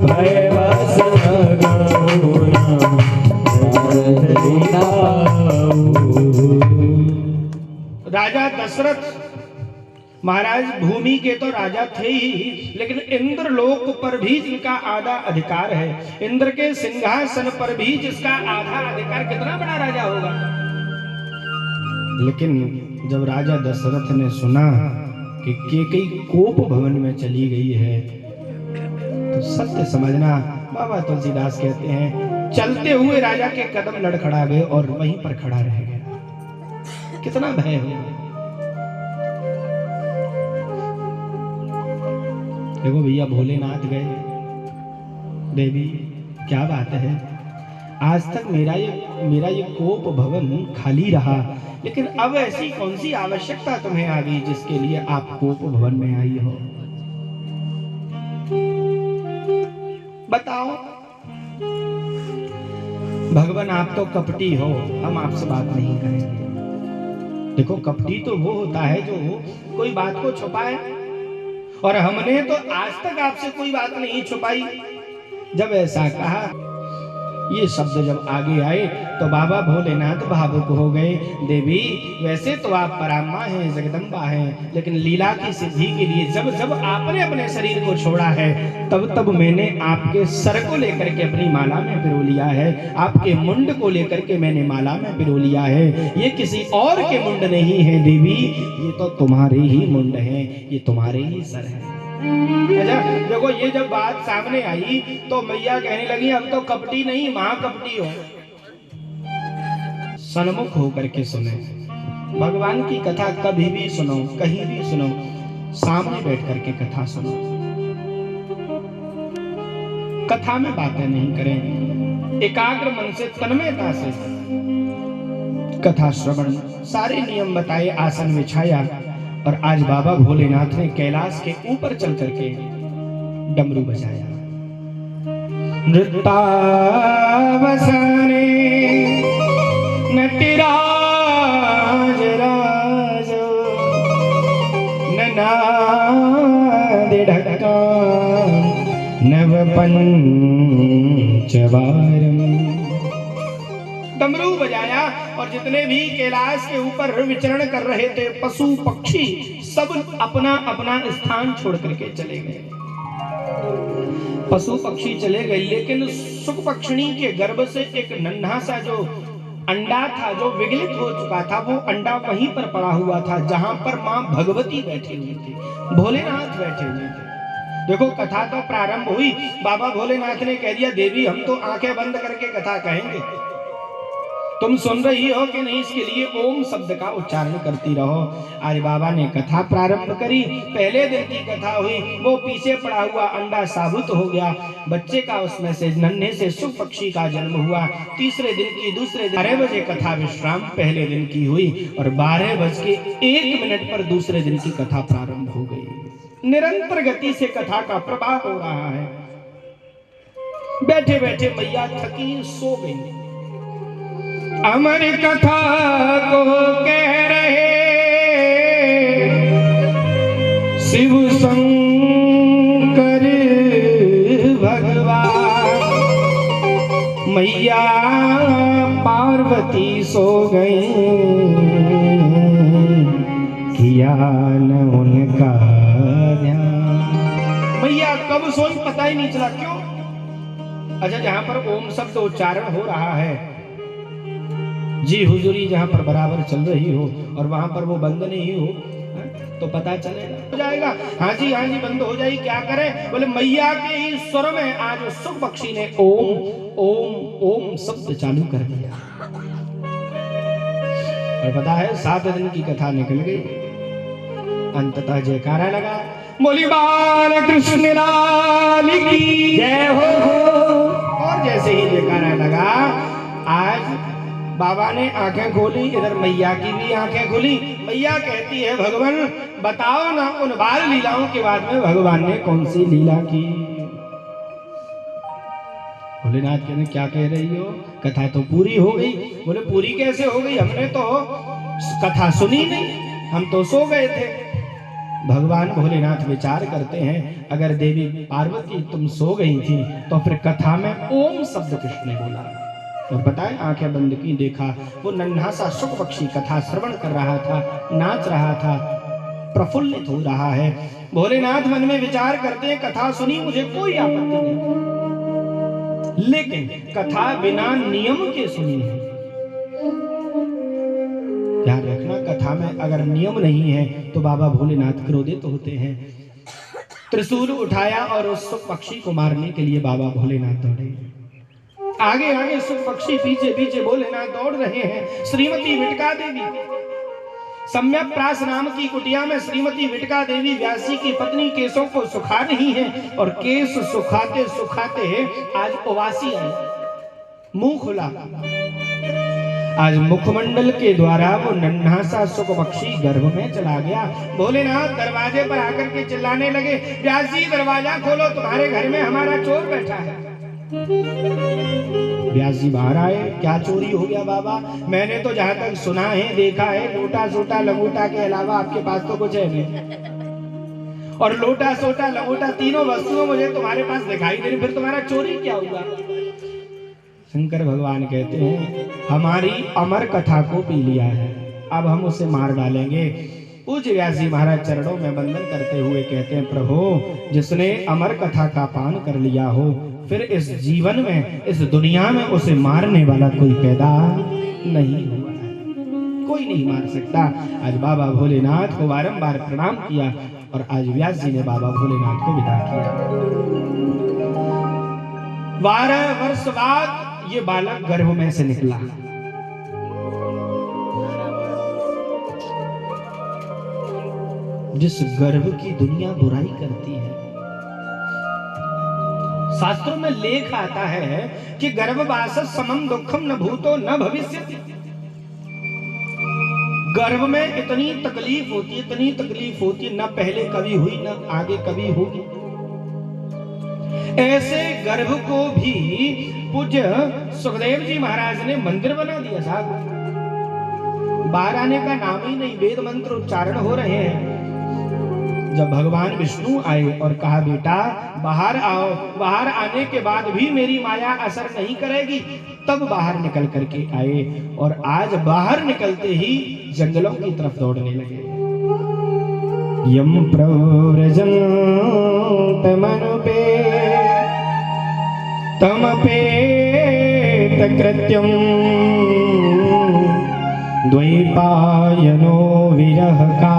भय बस अगहुन रही न पाओ। राजा दशरथ महाराज भूमि के तो राजा थे ही, लेकिन इंद्र लोक पर भी जिनका आधा अधिकार है, इंद्र के सिंहासन पर भी जिसका आधा अधिकार, कितना बड़ा राजा होगा। लेकिन जब राजा दशरथ ने सुना कि केकई कोप भवन में चली गई है तो सत्य समझना, बाबा तुलसीदास कहते हैं चलते हुए राजा के कदम लड़खड़ा गए और वहीं पर खड़ा रह गया। कितना भय होगा। देखो भैया भोलेनाथ गए, देवी क्या बात है, आज तक मेरा ये कोप भवन खाली रहा, लेकिन अब ऐसी कौन सी आवश्यकता तुम्हें आ गई जिसके लिए आप कोप भवन में आई हो? बताओ। भगवान आप तो कपटी हो, हम आपसे बात नहीं करेंगे। देखो कपटी तो वो होता है जो कोई बात को छुपाए, और हमने तो आज तक आपसे कोई बात नहीं छुपाई। जब ऐसा कहा, ये शब्द जब आगे आए तो बाबा भोलेनाथ भावुक हो गए। देवी वैसे तो आप पराम्मा हैं, जगदम्बा हैं, लेकिन लीला की सिद्धि के लिए जब जब आपने अपने शरीर को छोड़ा है तब तब मैंने आपके सर को लेकर के अपनी माला में पिरो लिया है, आपके मुंड को लेकर के मैंने माला में पिरो लिया है। ये किसी और के मुंड नहीं है देवी, ये तो तुम्हारे ही मुंड है, ये तुम्हारे ही सर है। अच्छा देखो ये जब बात सामने आई तो मैया कहने लगी अब तो कपटी नहीं महाकपटी हो। सन्मुख होकर के सुने, भगवान की कथा कभी भी सुनो, कहीं भी सुनो, सामने बैठ करके कथा सुनो। कथा में बातें नहीं करें, एकाग्र मन से तन्मयता से कथा श्रवण, सारे नियम बताए, आसन बिछाया। और आज बाबा भोलेनाथ ने कैलाश के ऊपर चल करके डमरू बजाया। नृत्यावसाने नटराज राजो ननाद ढक्का नव पंचवारम। डमरू बजाया और जितने भी कैलाश के ऊपर विचरण कर रहे थे पशु पक्षी सब अपना अपना स्थान छोड़ करके चले गए। पशु पक्षी चले गए, लेकिन सुख पक्षिणी के गर्भ से एक नन्हा सा जो अंडा था जो विगलित हो चुका था, वो अंडा वहीं पर पड़ा हुआ था जहां पर मां भगवती बैठी हुई थी, भोलेनाथ बैठे हुए थे। देखो कथा तो प्रारंभ हुई, बाबा भोलेनाथ ने कह दिया देवी हम तो आंखें बंद करके कथा कहेंगे, तुम सुन रही हो कि नहीं, इसके लिए ओम शब्द का उच्चारण करती रहो। आज बाबा ने कथा प्रारंभ करी। पहले दिन की कथा हुई, वो पीछे पड़ा हुआ अंडा साबुत हो गया, बच्चे का उसमें से नन्हे से सुख पक्षी का जन्म हुआ। तीसरे दिन की दूसरे 12 बजे कथा विश्राम पहले दिन की हुई और 12:01 पर दूसरे दिन की कथा प्रारंभ हो गई। निरंतर गति से कथा का प्रवाह हो रहा है। बैठे बैठे मैया थकी सो गई। अमर कथा को कह रहे शिव शंकर भगवान, मैया पार्वती पार्वती सो गई, किया न उनका ध्यान। मैया कब सोई पता ही नहीं चला। क्यों? अच्छा, जहां पर ओम शब्द उच्चारण हो रहा है, जी हुजूरी जहां पर बराबर चल रही हो और वहां पर वो बंद नहीं हो, तो पता चलेगा, हो जाएगा। हाँ जी बंद हो जाएगी। क्या करें? बोले मैया के ही स्वर में आज सुख बख्शी ने ओम ओम ओम शब्द चालू कर दिया। और पता है 7 दिन की कथा निकल गई। अंततः जयकारा लगा, बोली बाल कृष्ण लाल की जय हो। और जैसे ही जयकारा लगा, आज बाबा ने आंखें खोली, इधर मैया की भी आंखें खुली। मैया कहती है, भगवान बताओ ना उन बाल लीलाओं के बाद में भगवान ने कौन सी लीला की। भोलेनाथ कहते क्या कह रही हो? कथा तो पूरी हो गई। बोले पूरी कैसे हो गई? हमने तो कथा सुनी नहीं, हम तो सो गए थे। भगवान भोलेनाथ विचार करते हैं, अगर देवी पार्वती तुम सो गई थी तो फिर कथा में ओम शब्द किसने बोला? और बताएं, आंखें बंद की, देखा वो नन्हा सा सुख पक्षी कथा श्रवण कर रहा था, नाच रहा था, प्रफुल्लित हो रहा है। भोलेनाथ मन में विचार करते हैं, कथा सुनी, मुझे कोई आपत्ति नहीं, लेकिन कथा बिना नियम के सुनी है। ध्यान रखना, कथा में अगर नियम नहीं है तो बाबा भोलेनाथ क्रोधित होते हैं। त्रिशूल उठाया और उस सुख पक्षी को मारने के लिए बाबा भोलेनाथ दौड़े। आगे आगे सुख पक्षी, पीछे पीछे भोलेनाथ दौड़ रहे हैं। श्रीमती विटका देवी, सम्यक प्रास नाम की कुटिया में श्रीमती विटका देवी व्यास जी की पत्नी केसों को सुखा रही है। और केस सुखाते सुखाते आज उवासी आई, मुंह खुला। आज मुखमंडल के द्वारा वो नन्हा सा सुख पक्षी गर्भ में चला गया। भोलेनाथ दरवाजे पर आकर के चिल्लाने लगे, व्यास जी दरवाजा खोलो, तुम्हारे घर में हमारा चोर बैठा है। व्यास जी बाहर आए, क्या चोरी हो गया बाबा? मैंने तो जहां तक सुना है, देखा है, लोटा सोटा लंगोटा के अलावा आपके पास तो कुछ है नहीं। और लोटा सोटा लंगोटा तीनों वस्तुएं मुझे तुम्हारे पास दिखाई दे रही, फिर तुम्हारा चोरी क्या हुआ? शंकर भगवान कहते हैं, हमारी अमर कथा को पी लिया है, अब हम उसे मार डालेंगे। पूज्य व्यास जी महाराज चरणों में वंदन करते हुए कहते हैं, प्रभु जिसने अमर कथा का पान कर लिया हो, फिर इस जीवन में, इस दुनिया में उसे मारने वाला कोई पैदा नहीं हुआ है, कोई नहीं मार सकता। आज बाबा भोलेनाथ को बारंबार प्रणाम किया और आज व्यास जी ने बाबा भोलेनाथ को विदा किया। 12 वर्ष बाद ये बालक गर्भ में से निकला। जिस गर्भ की दुनिया बुराई करती है, शास्त्रों में लेख आता है कि गर्भवास समम दुखम न भूतो न भविष्यति। गर्भ में इतनी तकलीफ होती है, इतनी तकलीफ होती है, न पहले कभी हुई न आगे कभी होगी। ऐसे गर्भ को भी पूज्य सुखदेव जी महाराज ने मंदिर बना दिया साहब। बाहर आने का नाम ही नहीं, वेद मंत्र उच्चारण हो रहे हैं। जब भगवान विष्णु आए और कहा, बेटा बाहर आओ, बाहर आने के बाद भी मेरी माया असर नहीं करेगी, तब बाहर निकल करके आए। और आज बाहर निकलते ही जंगलों की तरफ दौड़ने लगे। यम प्रव्रजन्त मनुपे तमपेत कृत्यम द्वैपायनो विरह का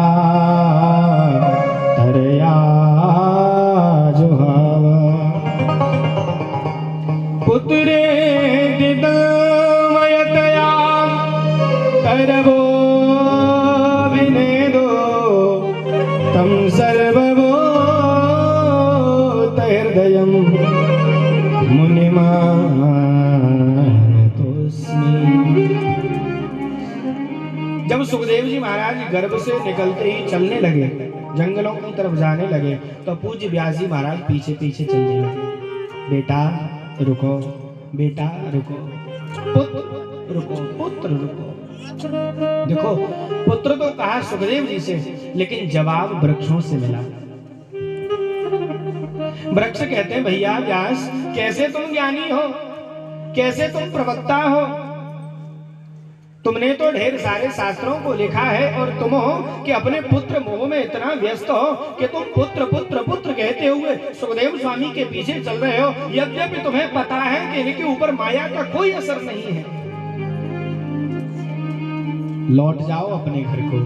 तरया जुहाव पुत्रे दिदमयतया करवो विनेदो तम सर्वभूत हृदयम मुनिमानतोस्मि। जब सुखदेव जी महाराज गर्भ से निकलते ही चलने लगे, जंगलों की तरफ जाने लगे, तो पूज्य व्यास जी महाराज पीछे पीछे चलने लगे। बेटा रुको, बेटा रुको, पुत्र रुको, पुत्र रुको। देखो, पुत्र तो कहा सुखदेव जी से, लेकिन जवाब वृक्षों से मिला। वृक्ष कहते हैं, भैया व्यास कैसे तुम ज्ञानी हो, कैसे तुम प्रवक्ता हो, तुमने तो ढेर सारे शास्त्रों को लिखा है और तुम हो कि अपने पुत्र मोह में इतना व्यस्त हो कि तुम पुत्र पुत्र पुत्र कहते हुए सुखदेव स्वामी के पीछे चल रहे हो, यद्यपि तुम्हें पता है कि इनके ऊपर माया का कोई असर नहीं है। लौट जाओ अपने घर को।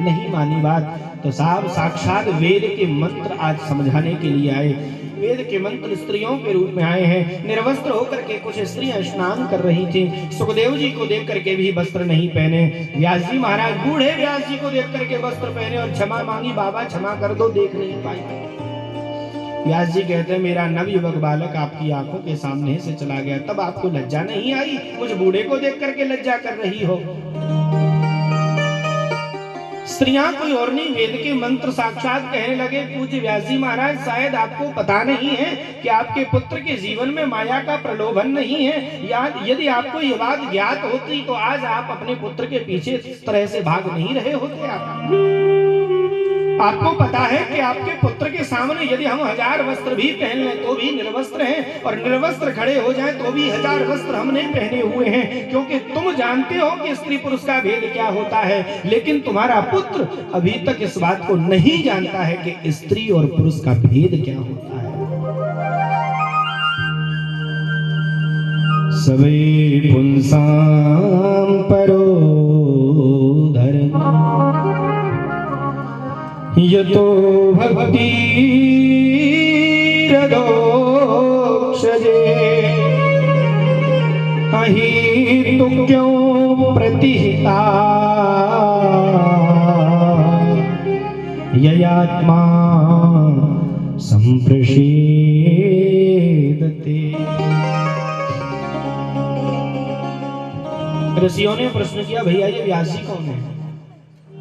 नहीं मानी बात तो साहब साक्षात वेद के मंत्र आज समझाने के लिए आए। वेद के मंत्र स्त्रियों के रूप में आए हैं। निर्वस्त्र होकर के कुछ स्त्रियां स्नान कर रही थी। सुखदेव जी को देख करके भी वस्त्र नहीं पहने। व्यास जी महाराज बूढ़े व्यास जी को देख करके वस्त्र पहने और क्षमा मांगी, बाबा क्षमा कर दो, देख नहीं पाई। व्यास जी कहते हैं मेरा नवयुवक बालक आपकी आंखों के सामने से चला गया, तब आपको लज्जा नहीं आई? मुझ बूढ़े को देख करके लज्जा कर रही हो। स्त्रियां कोई और नहीं, वेद के मंत्र साक्षात कहने लगे पूज्य व्यास जी महाराज, शायद आपको पता नहीं है कि आपके पुत्र के जीवन में माया का प्रलोभन नहीं है। यदि आपको ये बात ज्ञात होती तो आज आप अपने पुत्र के पीछे इस तरह से भाग नहीं रहे होते। आपको पता है कि आपके पुत्र के सामने यदि हम 1000 वस्त्र भी पहन लें तो भी निर्वस्त्र हैं, और निर्वस्त्र खड़े हो जाएं तो भी 1000 वस्त्र हमने पहने हुए हैं, क्योंकि तुम जानते हो कि स्त्री पुरुष का भेद क्या होता है, लेकिन तुम्हारा पुत्र अभी तक इस बात को नहीं जानता है कि स्त्री और पुरुष का भेद क्या होता है। सबे पुंसाम परो धर्म यतो भक्ति रदोक्षजे अहि तु क्यों प्रतिहिता ययात्मा संप्रषेदते। ऋषियों ने प्रश्न किया भैया ये व्यास जी कौन है?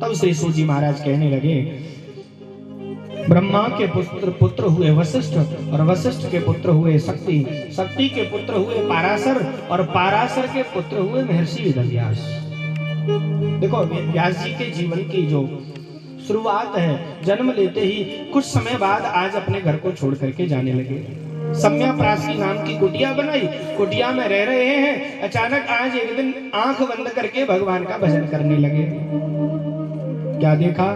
तब श्री सूत जी महाराज कहने लगे ब्रह्मा के पुत्र हुए वशिष्ठ, और वशिष्ठ के पुत्र हुए शक्ति, शक्ति के पुत्र हुए पाराशर, और पाराशर के पुत्र हुए महर्षि वेदव्यास। देखो व्यास जी के जीवन की जो शुरुआत है, जन्म लेते ही कुछ समय बाद आज अपने घर को छोड़ करके जाने लगे। सम्या प्रासी नाम की कुटिया बनाई, कुटिया में रह रहे हैं। अचानक आज एक दिन आंख बंद करके भगवान का भजन करने लगे। क्या देखा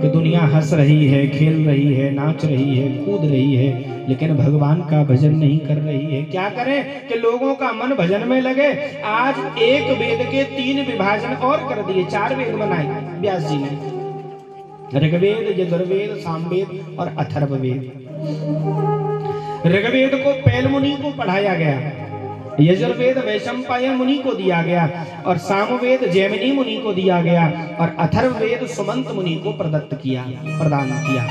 कि दुनिया हंस रही है, खेल रही है, नाच रही है, कूद रही है, लेकिन भगवान का भजन नहीं कर रही है। क्या करें कि लोगों का मन भजन में लगे। आज एक वेद के 3 विभाजन और कर दिए, 4 वेद बनाए व्यास जी ने, ऋग्वेद, यजुर्वेद, सामवेद और अथर्ववेद। ऋग्वेद को पैल मुनि को पढ़ाया गया, यजुर्वेद वैशंपायन मुनि को दिया गया, और सामवेद जैमिनी मुनि को दिया गया, और अथर्ववेद सुमंत मुनि को प्रदत्त किया, प्रदान किया।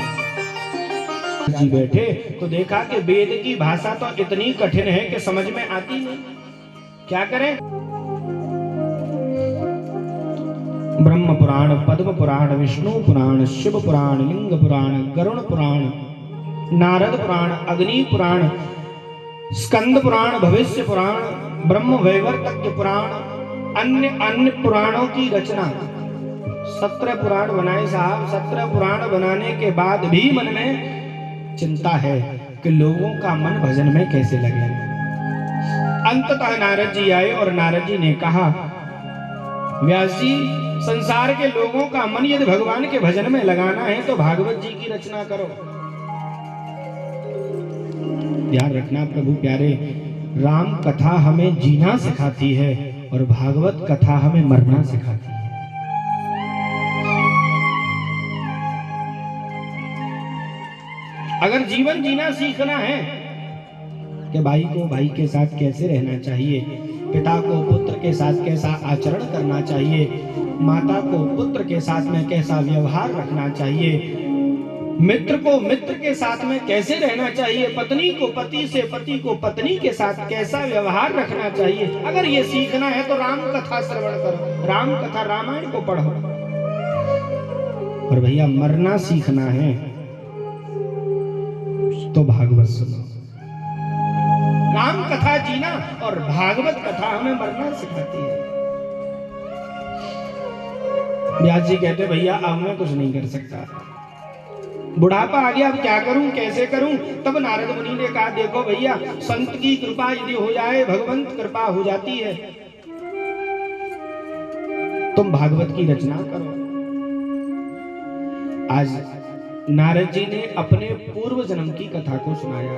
जी बैठे तो देखा कि वेद की भाषा तो इतनी कठिन है कि समझ में आती नहीं। क्या करें? ब्रह्म पुराण, पद्म पुराण, विष्णु पुराण, शिव पुराण, लिंग पुराण, गरुण पुराण, नारद पुराण, अग्नि पुराण, स्कंद पुराण, भविष्य पुराण, ब्रह्म वैवर्तज्ञ पुराण, अन्य पुराणों की रचना। 17 पुराण बनाए साहब। 17 पुराण बनाने के बाद भी मन में चिंता है कि लोगों का मन भजन में कैसे लगे। अंततः नारद जी आए और नारद जी ने कहा व्यास जी, संसार के लोगों का मन यदि भगवान के भजन में लगाना है तो भागवत जी की रचना करो। ध्यान रखना प्रभु प्यारे, राम कथा हमें जीना सिखाती है और भागवत कथा हमें मरना सिखाती है। अगर जीवन जीना सीखना है कि भाई को भाई के साथ कैसे रहना चाहिए, पिता को पुत्र के साथ कैसा आचरण करना चाहिए, माता को पुत्र के साथ में कैसा व्यवहार रखना चाहिए, मित्र को मित्र के साथ में कैसे रहना चाहिए, पत्नी को पति से, पति को पत्नी के साथ कैसा व्यवहार रखना चाहिए, अगर ये सीखना है तो राम कथा श्रवण करो, राम कथा रामायण को पढ़ो। और भैया मरना सीखना है तो भागवत सुनो। राम कथा जीना और भागवत कथा हमें मरना सिखाती है। व्यास जी कहते भैया अब मैं कुछ नहीं कर सकता, बुढ़ापा आ गया, अब क्या करूं, कैसे करूं? तब नारद मुनि ने कहा देखो भैया, संत की कृपा यदि हो जाए, भगवंत कृपा हो जाती है। तुम भागवत की रचना करो। आज नारद जी ने अपने पूर्व जन्म की कथा को सुनाया।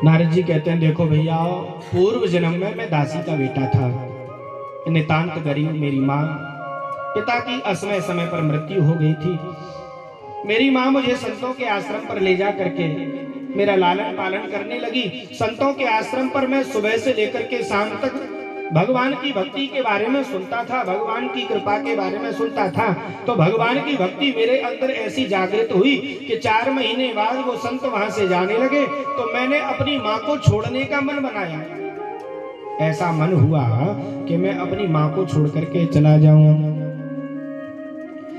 नारद जी कहते हैं, देखो भैया, पूर्व जन्म में मैं दासी का बेटा था। नितांत गरीब मेरी माँ, पिता की असमय समय पर मृत्यु हो गई थी। मेरी माँ मुझे संतों के आश्रम पर ले जा करके मेरा लालन पालन करने लगी। संतों के आश्रम पर मैं सुबह से लेकर के शाम तक भगवान की भक्ति के बारे में सुनता था, भगवान की कृपा के बारे में सुनता था। तो भगवान की भक्ति मेरे अंदर ऐसी जागृत हुई कि 4 महीने बाद वो संत वहां से जाने लगे, तो मैंने अपनी माँ को छोड़ने का मन बनाया। ऐसा मन हुआ कि मैं अपनी माँ को छोड़ करके चला जाऊं।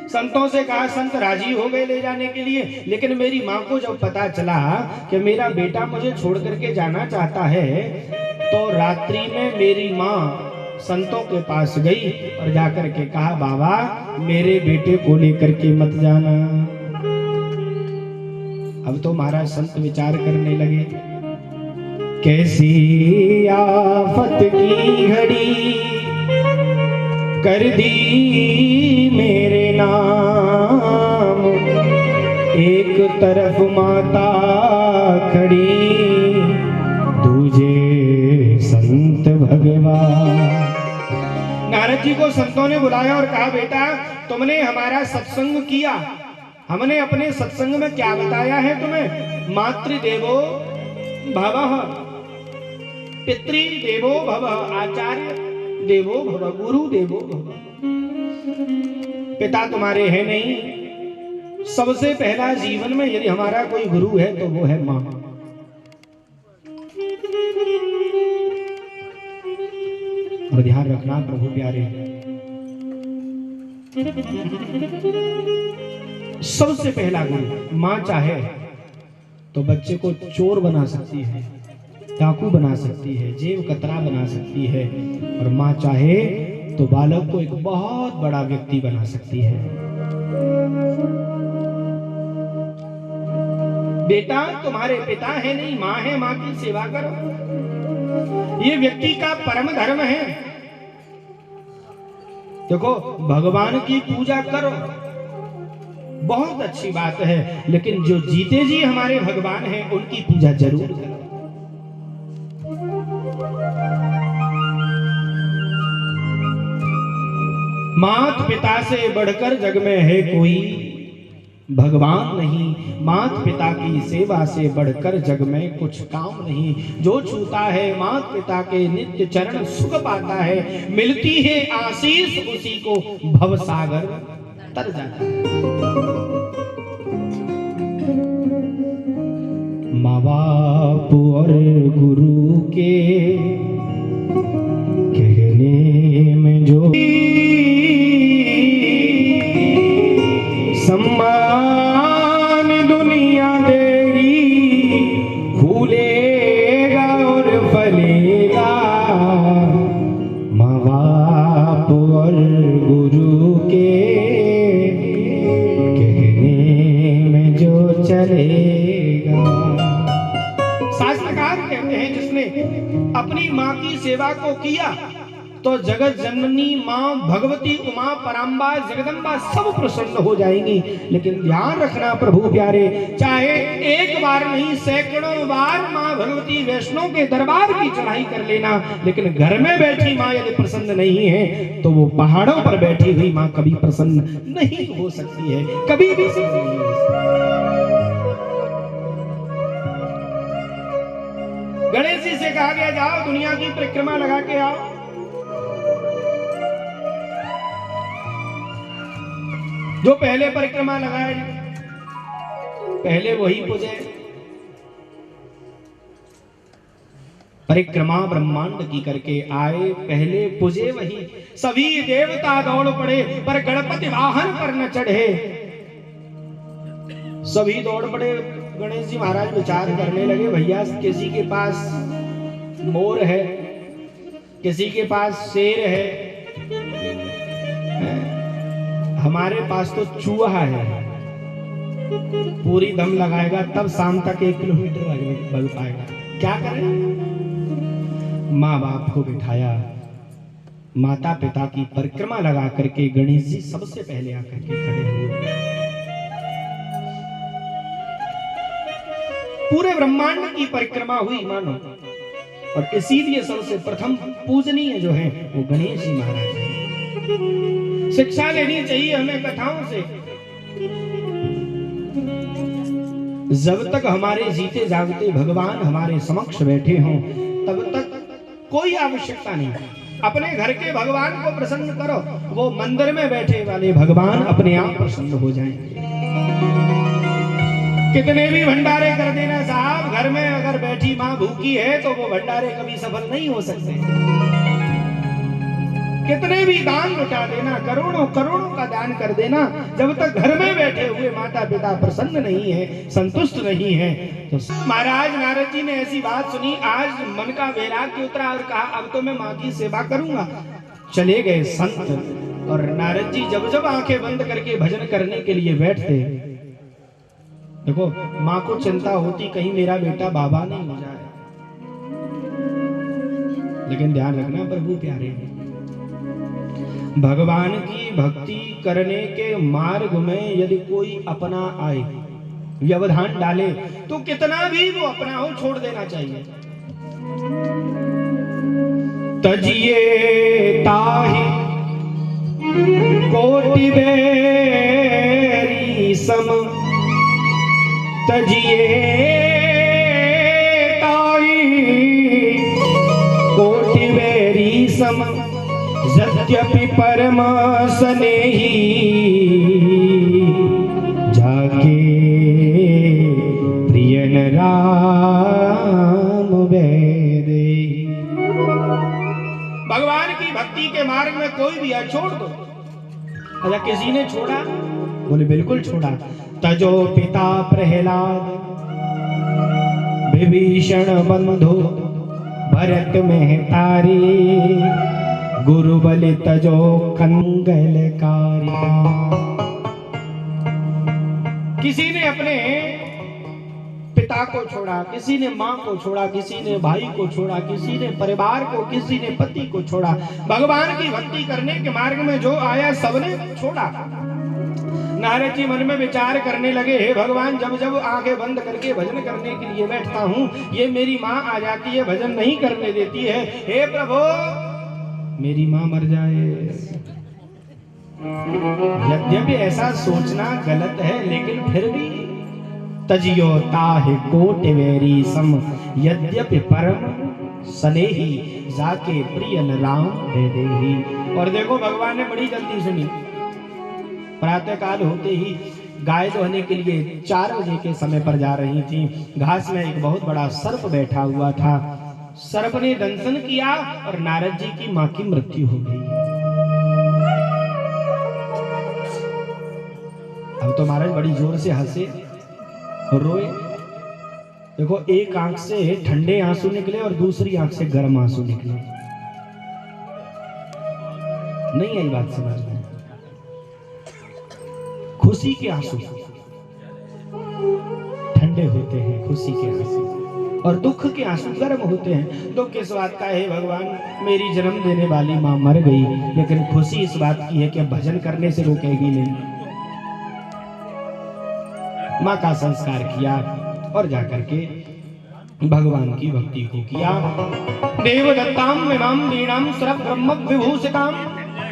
संतों से कहा, संत राजी हो गए ले जाने के लिए, लेकिन मेरी माँ को जब पता चला कि मेरा बेटा मुझे छोड़ करके जाना चाहता है, तो रात्रि में मेरी माँ संतों के पास गई और जाकर के कहा, बाबा मेरे बेटे को लेकर के मत जाना। अब तो महाराज संत विचार करने लगे, कैसी आफत की घड़ी कर दी मेरे नाम, एक तरफ माता खड़ी, दूजे संत भगवान। नारद जी को संतों ने बुलाया और कहा, बेटा तुमने हमारा सत्संग किया, हमने अपने सत्संग में क्या बताया है तुम्हें? मातृदेवो भवः, पितृदेवो भवः, आचार्य देवो भव, गुरु देवो भव। पिता तुम्हारे है नहीं, सबसे पहला जीवन में यदि हमारा कोई गुरु है तो वो है मां। और ध्यान रखना प्रभु प्यारे, सबसे पहला गुरु मां। चाहे तो बच्चे को चोर बना सकती है, डाकू बना सकती है, जेब कतरा बना सकती है, और मां चाहे तो बालक को एक बहुत बड़ा व्यक्ति बना सकती है। बेटा तुम्हारे पिता है नहीं, मां है, मां की सेवा करो, ये व्यक्ति का परम धर्म है। देखो भगवान की पूजा करो, बहुत अच्छी बात है, लेकिन जो जीते जी हमारे भगवान हैं उनकी पूजा जरूर करो। मात पिता से बढ़कर जग में है कोई भगवान नहीं, मात पिता की सेवा से बढ़कर जग में कुछ काम नहीं। जो छूता है मात पिता के नित्य चरण सुख पाता है, मिलती है आशीष उसी को भवसागर तर जाता है। माँ बाप और गुरु के कहने में जो सम्मान दुनिया देगी, फूलेगा और फलेगा। माँ बाप और गुरु के कहने में जो चलेगा। शास्त्रकार कहते हैं, जिसने अपनी माँ की सेवा को किया तो जगत जननी माँ भगवती उमा पराम्बा जगदम्बा सब प्रसन्न हो जाएंगी। लेकिन ध्यान रखना प्रभु प्यारे, चाहे एक बार नहीं सैकड़ों बार माँ भगवती वैष्णो के दरबार की चढ़ाई कर लेना, लेकिन घर में बैठी माँ यदि प्रसन्न नहीं है तो वो पहाड़ों पर बैठी हुई माँ कभी प्रसन्न नहीं हो सकती है, कभी भी नहीं हो सकती। गणेश जी से कहा गया, जाओ दुनिया की परिक्रमा लगा के आओ। जो पहले परिक्रमा लगाए पहले वही पूजे। परिक्रमा ब्रह्मांड की करके आए, पहले पूजे वही। सभी देवता दौड़ पड़े पर गणपति वाहन पर न चढ़े। सभी दौड़ पड़े। गणेश जी महाराज विचार करने लगे, भैया किसी के पास मोर है, किसी के पास शेर है, हमारे पास तो चूहा है। पूरी दम लगाएगा तब शाम तक 1 किलोमीटर भाग पाएगा। क्या करें? माँ बाप को बिठाया, माता पिता की परिक्रमा लगा करके गणेश जी सबसे पहले आकर के खड़े हुए। पूरे ब्रह्मांड की परिक्रमा हुई मानो, और इसीलिए सबसे प्रथम पूजनीय जो है वो गणेश जी महाराज हैं। शिक्षा लेनी चाहिए हमें कथाओं से। जब तक हमारे जीते जागते भगवान हमारे समक्ष बैठे हों तब तक कोई आवश्यकता नहीं। अपने घर के भगवान को प्रसन्न करो, वो मंदिर में बैठे वाले भगवान अपने आप प्रसन्न हो जाएंगे। कितने भी भंडारे कर देना साहब, घर में अगर बैठी माँ भूखी है तो वो भंडारे कभी सफल नहीं हो सकते। कितने भी दान लुटा देना, करोड़ों करोड़ों का दान कर देना, जब तक घर में बैठे हुए माता पिता प्रसन्न नहीं है, संतुष्ट नहीं है, तो महाराज नारद जी ने ऐसी बात सुनी, आज मन का वैराग्य उतरा और कहा अब तो मैं माँ की सेवा करूंगा। चले गए संत, और नारद जी जब जब आंखें बंद करके भजन करने के लिए बैठते, देखो माँ को चिंता होती कहीं मेरा बेटा बाबा नहीं हो जाए, लेकिन ध्यान रखना प्रभु प्यारे हैं, भगवान की भक्ति करने के मार्ग में यदि कोई अपना आए, व्यवधान डाले, तो कितना भी वो अपना हो छोड़ देना चाहिए। तजिए ताहि कोटि बेरी सम, तजिए ताहि कोटि बेरी सम, यद्यपि परम स्नेही जाके प्रियन राम वेदे। भगवान की भक्ति के मार्ग में कोई भी है छोड़ दो। अच्छा किसी ने छोड़ा? बोले बिल्कुल छोड़ा। तजो पिता प्रहलाद, विभीषण बंधु भरत में तारी, गुरु बलि तजो कंगलकारी। किसी ने अपने पिता को छोड़ा, किसी ने माँ को छोड़ा, किसी ने भाई को छोड़ा, किसी ने परिवार को, किसी ने पति को छोड़ा। भगवान की भक्ति करने के मार्ग में जो आया सबने छोड़ा। नारद जी मन में विचार करने लगे, हे भगवान जब जब आंखें बंद करके भजन करने के लिए बैठता हूँ, ये मेरी माँ आ जाती है, भजन नहीं करने देती है। हे प्रभु मेरी माँ मर जाए। यद्यपि ऐसा सोचना गलत है, लेकिन फिर भी तजियो ताहि कोटि बेरी सम, यद्यपि परम स्नेही जाके प्रियन राम दे देही। और देखो भगवान ने बड़ी जल्दी सुनी। प्रातः काल होते ही गाय दोहने के लिए 4 बजे के समय पर जा रही थी। घास में एक बहुत बड़ा सर्प बैठा हुआ था। सर्प ने दंशन किया और नारद जी की मां की मृत्यु हो गई। अब तो महाराज बड़ी जोर से हंसे और रोए। देखो एक आंख से ठंडे आंसू निकले और दूसरी आंख से गर्म आंसू निकले। नहीं आई बात समझ में? खुशी के आंसू ठंडे होते हैं, खुशी के आंसू, और दुख के आंसू गर्म होते हैं। दुख इस बात का है भगवान मेरी जन्म देने वाली मां मर गई, लेकिन खुशी इस बात की है कि भजन करने से रोकेगी नहीं। मां का संस्कार किया और जाकर के भगवान की भक्ति को किया। देवदत्ताम इमाम वीणाम सर्व ब्रह्म विभूषिताम।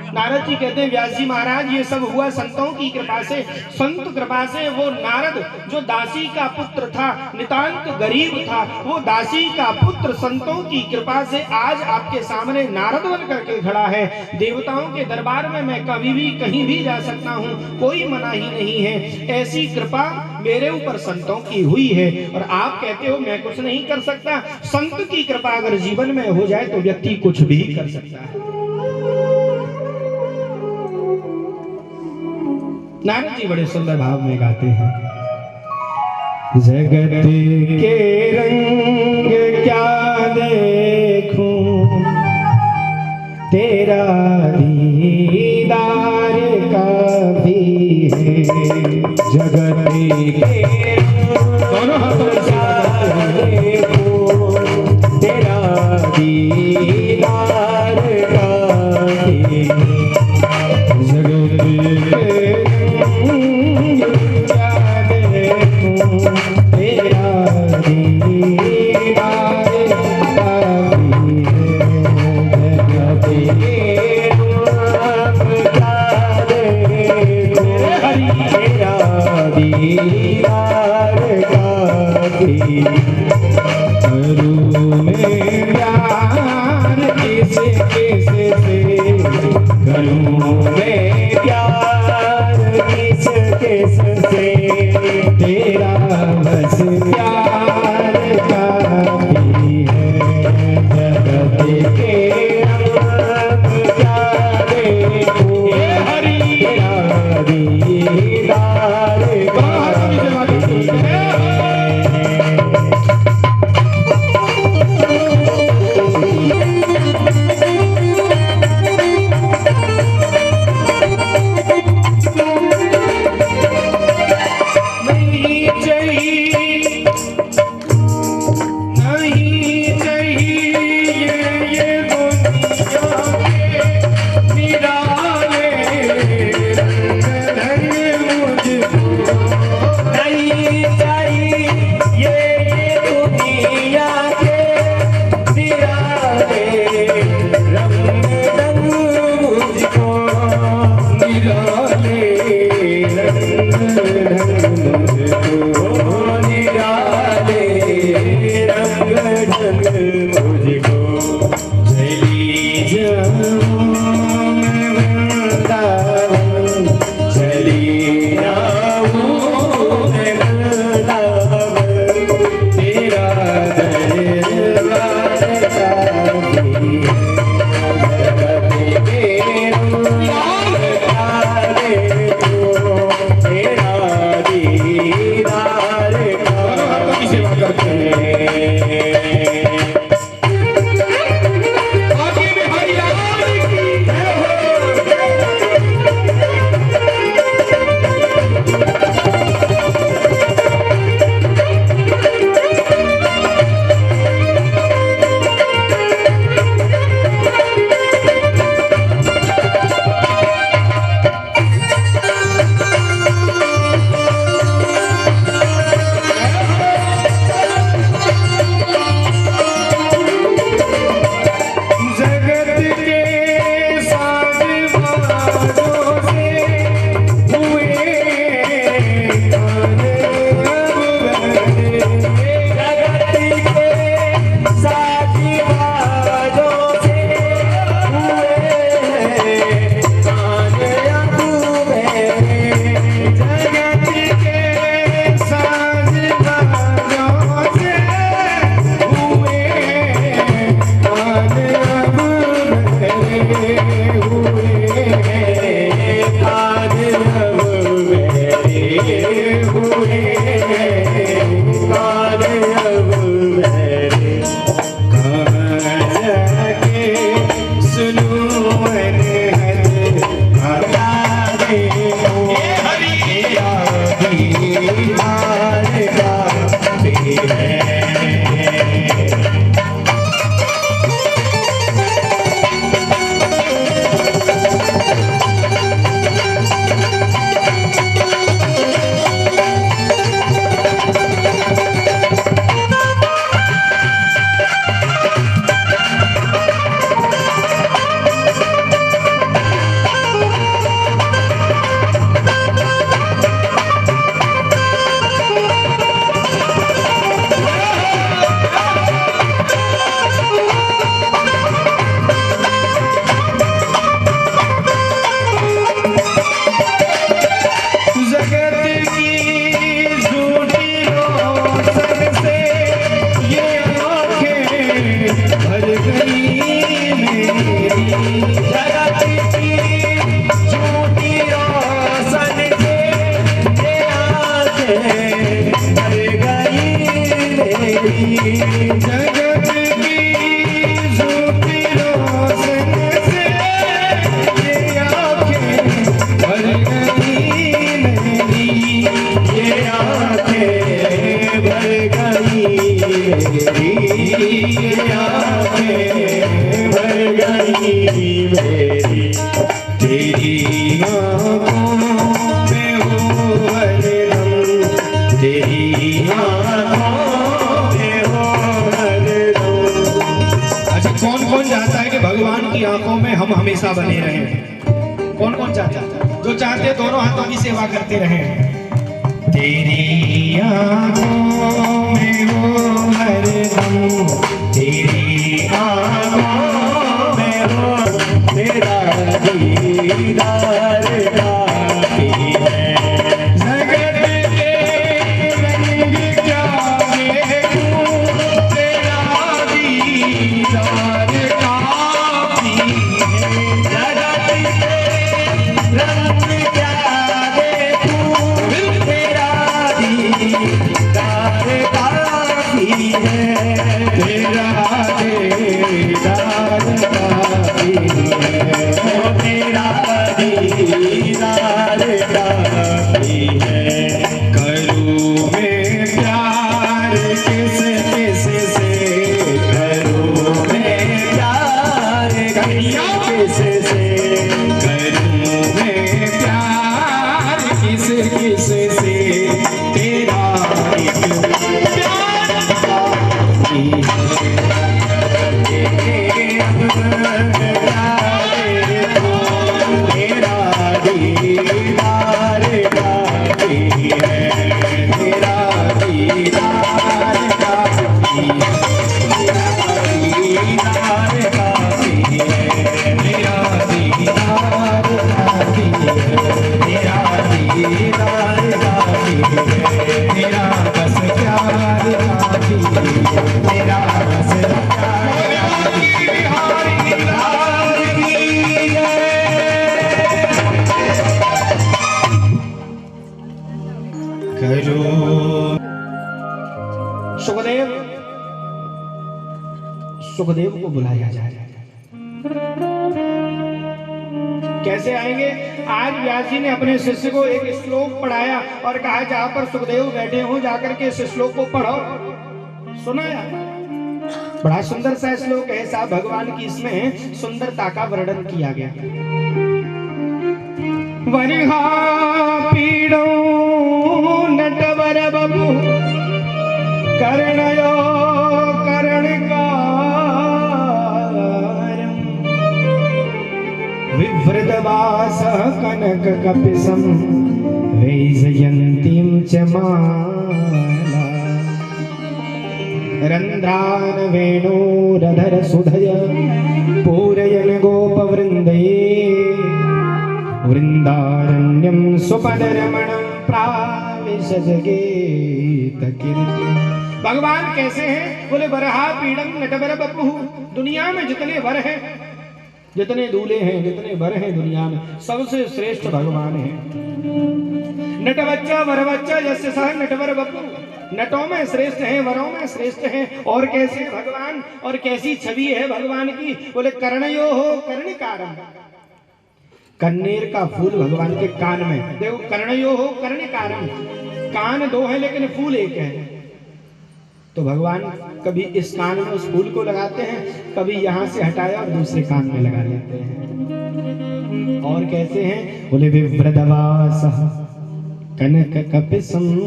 नारद जी कहते हैं व्यास जी महाराज ये सब हुआ संतों की कृपा से। संत कृपा से वो नारद जो दासी का पुत्र था, नितांत गरीब था, वो दासी का पुत्र संतों की कृपा से आज आपके सामने नारद बन करके खड़ा है। देवताओं के दरबार में मैं कभी भी कहीं भी जा सकता हूँ, कोई मनाही नहीं है। ऐसी कृपा मेरे ऊपर संतों की हुई है, और आप कहते हो मैं कुछ नहीं कर सकता। संत की कृपा अगर जीवन में हो जाए तो व्यक्ति कुछ भी कर सकता है। नारद जी बड़े सुंदर भाव में गाते हैं, जगत के रंग क्या देखूं, तेरा दीदार काफी है। जगत के दोनों हाथों देखूं, तेरा दीदार काफी तेरा दीदार काफी है जगत के हरि तेरा दीदार काफी करूँ मैं प्यार किस किस से करूँ मैं प्यार किस किस से तेरा बस प्यार काफी है जगत के हम क्या देखो हरि तेरा दीदार काफी है। आँखों में हो हरदम। अच्छा, कौन कौन चाहता है कि भगवान की आंखों में हम हमेशा बने रहें? कौन कौन चाहता है? जो चाहते दोनों हाथों की सेवा करते रहें। तेरी आंखों में हो हरदम, तेरी आँखों में हो तेरा दीदार काफी है। जगत के रंग क्या देखूं, तेरा दीदार काफी है। जगत के रंग क्या देखूं, तेरा दीदार काफी है। तेरा दीदार काफी है। ओ तेरा दीदार काफी है। करूं मैं प्यार किस किस से, करूं मैं प्यार किस से, करूं मैं प्यार किस किस से, तेरा एक प्यार काफी है। तेरा दीदार काफी है। तेरा दीदार काफी है। दीदार काफी है। तेरा दीदार काफी है। तेरा दीदार काफी है। तेरा बस प्यार काफी है। तेरा बस प्यार काफी है। करो सुखदेव, सुखदेव को बुलाया जाए। कैसे आएंगे? आज व्यास जी ने अपने शिष्य को एक श्लोक पढ़ाया और कहा जहां पर सुखदेव बैठे हो जाकर के इस श्लोक को पढ़ो। सुनाया। बड़ा सुंदर सा श्लोक है साहब, भगवान की इसमें सुंदरता का वर्णन किया गया। वरिहा पीड़ो नटवर बबु, कर्णयो कर्णकारं, विवृतवासः कनककपिशं, वैजयन्तीं च माला, रन्ध्रान् वेणोरधर सुधय, पूरयन् गोपवृन्दये, वृन्दारण्यं सुपदरमणं प्राविशजगे तकीर्ति। भगवान कैसे हैं? बोले वरहा पीड़म नटवर बपु। दुनिया में जितने वर हैं, जितने दूल्हे हैं, जितने वर हैं दुनिया में, सबसे श्रेष्ठ भगवान हैं। नटवच्चा वरवच्चा यस्य सह नटवर बपु। नटों में श्रेष्ठ हैं, वरों में श्रेष्ठ हैं। और कैसे भगवान, और कैसी छवि है भगवान की? बोले कर्णयो हो कर्णिकारं। कन्नेर का फूल भगवान के कान में। देखो, कर्णयो हो कर्णिकारं, कान दो है लेकिन फूल एक है। तो भगवान कभी इस कान में उस फूल को लगाते हैं, कभी यहाँ से हटाया और दूसरे कान में लगा लेते हैं। और कैसे हैं? बोले विव्रतवासः कनककपिशं।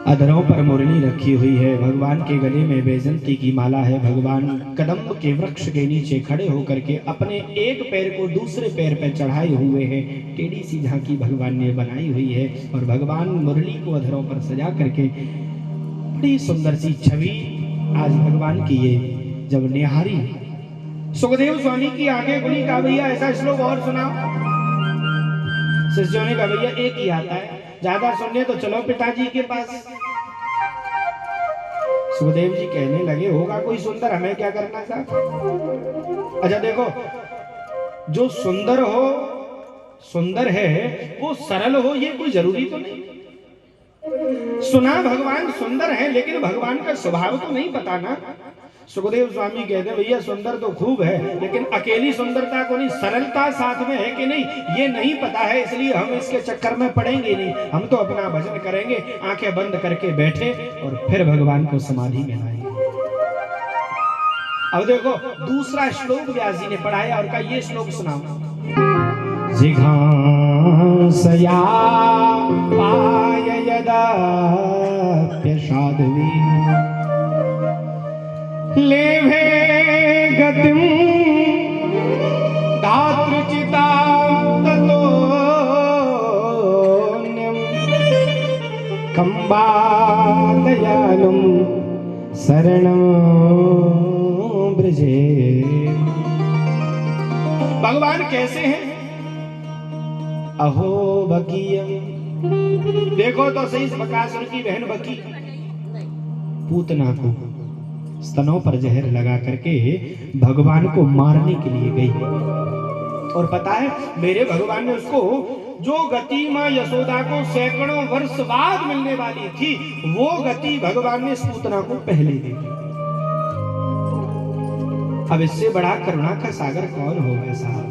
अधरों पर मुरली रखी हुई है, भगवान के गले में बैजंती की माला है। भगवान कदम्ब के वृक्ष के नीचे खड़े होकर के अपने एक पैर को दूसरे पैर पर चढ़ाए हुए हैं। टेढ़ी सी झांकी भगवान ने बनाई हुई है और भगवान मुरली को अधरों पर सजा करके बड़ी सुंदर सी छवि आज भगवान की ये जब निहारी। सुखदेव स्वामी की आंखें खुली, कहा भैया ऐसा श्लोक और सुनाओ। शिष्यों ने कहा भैया एक ही आता है, ज्यादा सुनने तो चलो पिताजी के पास। सुखदेव जी कहने लगे होगा कोई सुंदर, हमें क्या करना साहब। अच्छा देखो, जो सुंदर हो, सुंदर है, वो सरल हो, ये कोई जरूरी तो नहीं। सुना भगवान सुंदर है, लेकिन भगवान का स्वभाव तो नहीं पता ना। सुखदेव स्वामी कहते भैया सुंदर तो खूब है, लेकिन अकेली सुंदरता को नहीं, सरलता साथ में है कि नहीं ये नहीं पता है, इसलिए हम इसके चक्कर में पड़ेंगे नहीं। हम तो अपना भजन करेंगे, आंखें बंद करके बैठे और फिर भगवान को समाधि में लाएंगे। अब देखो दूसरा श्लोक व्यास जी ने पढ़ाया और कहा ये श्लोक सुनाओ। जिघांसया पाय कंबा दयालुम शरणं ब्रजे। भगवान कैसे हैं? अहो बकीयम, देखो तो सही बकासुर की बहन बकी पूतना को स्तनों पर जहर लगा करके भगवान को मारने के लिए गई। और पता है मेरे भगवान ने उसको जो गति मां यशोदा को सैकड़ों वर्ष बाद मिलने वाली थी, वो गति भगवान ने इस पूतना को पहले दी। अब इससे बड़ा करुणा का सागर कौन होगा साहब?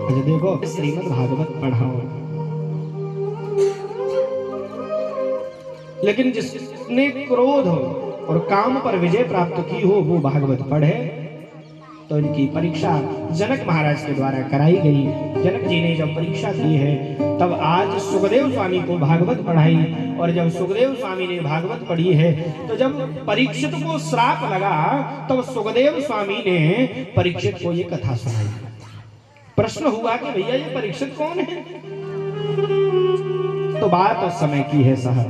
अच्छा देखो श्रीमद् भागवत पढ़ाओ, लेकिन जिसने क्रोध हो और काम पर विजय प्राप्त की हो वो भागवत पढ़े। तो इनकी परीक्षा जनक महाराज के द्वारा कराई गई। जनक जी ने जब परीक्षा की है तब आज सुखदेव स्वामी को भागवत पढ़ाई। और जब सुखदेव स्वामी ने भागवत पढ़ी है तो जब परीक्षित को श्राप लगा तब सुखदेव स्वामी ने परीक्षित को ये कथा सुनाई। प्रश्न हुआ कि भैया ये परीक्षित कौन है? तो बात उस समय की है साहब।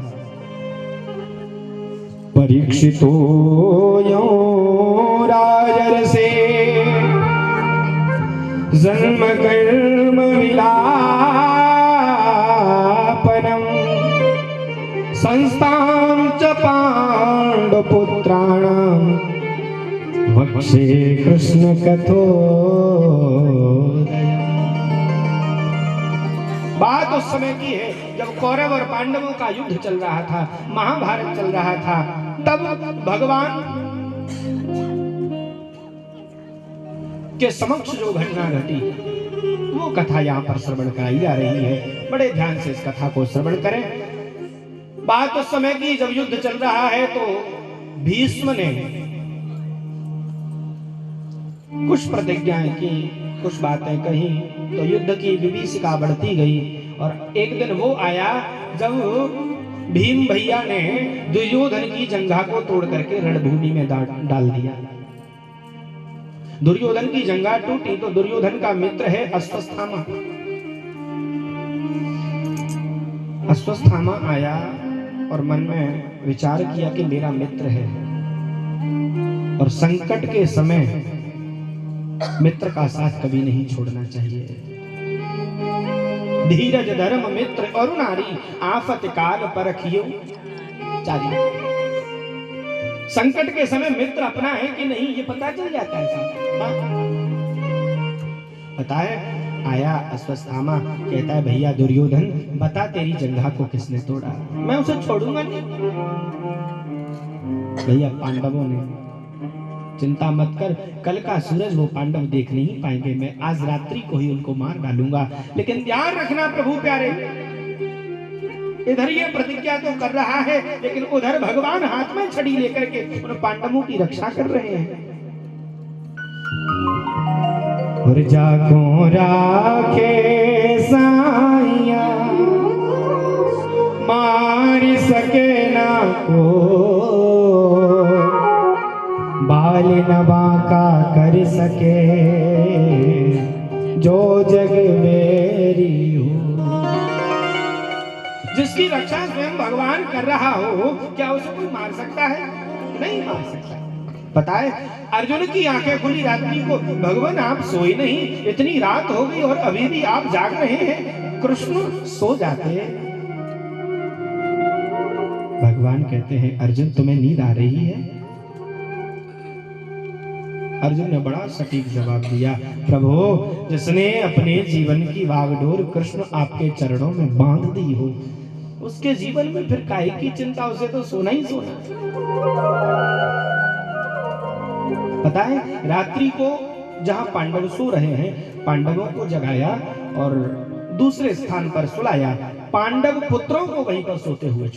परीक्षितो यो राजर्षे जन्म कर्म विलापनम संस्थां च पांडुपुत्राणां वक्षे कृष्ण कथोदय। बात उस समय की है जब कौरव और पांडवों का युद्ध चल रहा था, महाभारत चल रहा था। तब भगवान के समक्ष जो घटना घटी वो कथा यहाँ पर श्रवण कराई जा रही है। बड़े ध्यान से इस कथा को श्रवण करें। बात उस समय की जब युद्ध चल रहा है तो भीष्म ने कुछ प्रतिज्ञाएं की, कुछ बातें कही, तो युद्ध की विभीषिका बढ़ती गई। और एक दिन वो आया जब भीम भैया ने दुर्योधन की जंघा को तोड़ करके रणभूमि में डाल दिया। दुर्योधन की जंघा टूटी तो दुर्योधन का मित्र है अश्वत्थामा। अश्वत्थामा आया और मन में विचार किया कि मेरा मित्र है और संकट के समय मित्र का साथ कभी नहीं छोड़ना चाहिए। धीरज धर्म मित्र और नारी आफत काल परखियो चाहिए। संकट के समय मित्र अपना है कि नहीं ये पता चल जाता है। पता है आया अश्वत्थामा, कहता है भैया दुर्योधन बता तेरी जंघा को किसने तोड़ा? मैं उसे छोड़ूंगा नहीं। भैया पांडवों ने। चिंता मत कर, कल का सूरज वो पांडव देख नहीं पाएंगे, मैं आज रात्रि को ही उनको मार डालूंगा। लेकिन ध्यान रखना प्रभु प्यारे, इधर ये प्रतिज्ञा तो कर रहा है लेकिन उधर भगवान हाथ में छड़ी लेकर के उन पांडवों की रक्षा कर रहे हैं। जाको राखे साइया मार सके ना को, बाल नवा का कर सके जो जग मेरी हो। जिसकी रक्षा स्वयं भगवान कर रहा हो क्या उसे कोई मार सकता है? नहीं मार सकता। पता है अर्जुन की आंखें खुली रात्रि को, भगवान आप सोए नहीं, इतनी रात हो गई और अभी भी आप जाग रहे हैं। कृष्ण सो जाते हैं। भगवान कहते हैं अर्जुन तुम्हें नींद आ रही है? अर्जुन ने बड़ा सटीक जवाब दिया, प्रभु जिसने अपने जीवन की वागडोर कृष्ण आपके चरणों में बांध दी हो उसके जीवन में फिर काहे की चिंता, उसे तो सोना ही सोना। पता है रात्रि को जहां पांडव सो रहे हैं पांडवों को जगाया और दूसरे स्थान पर सुलाया, पांडव पुत्रों को वहीं पर सोते हुए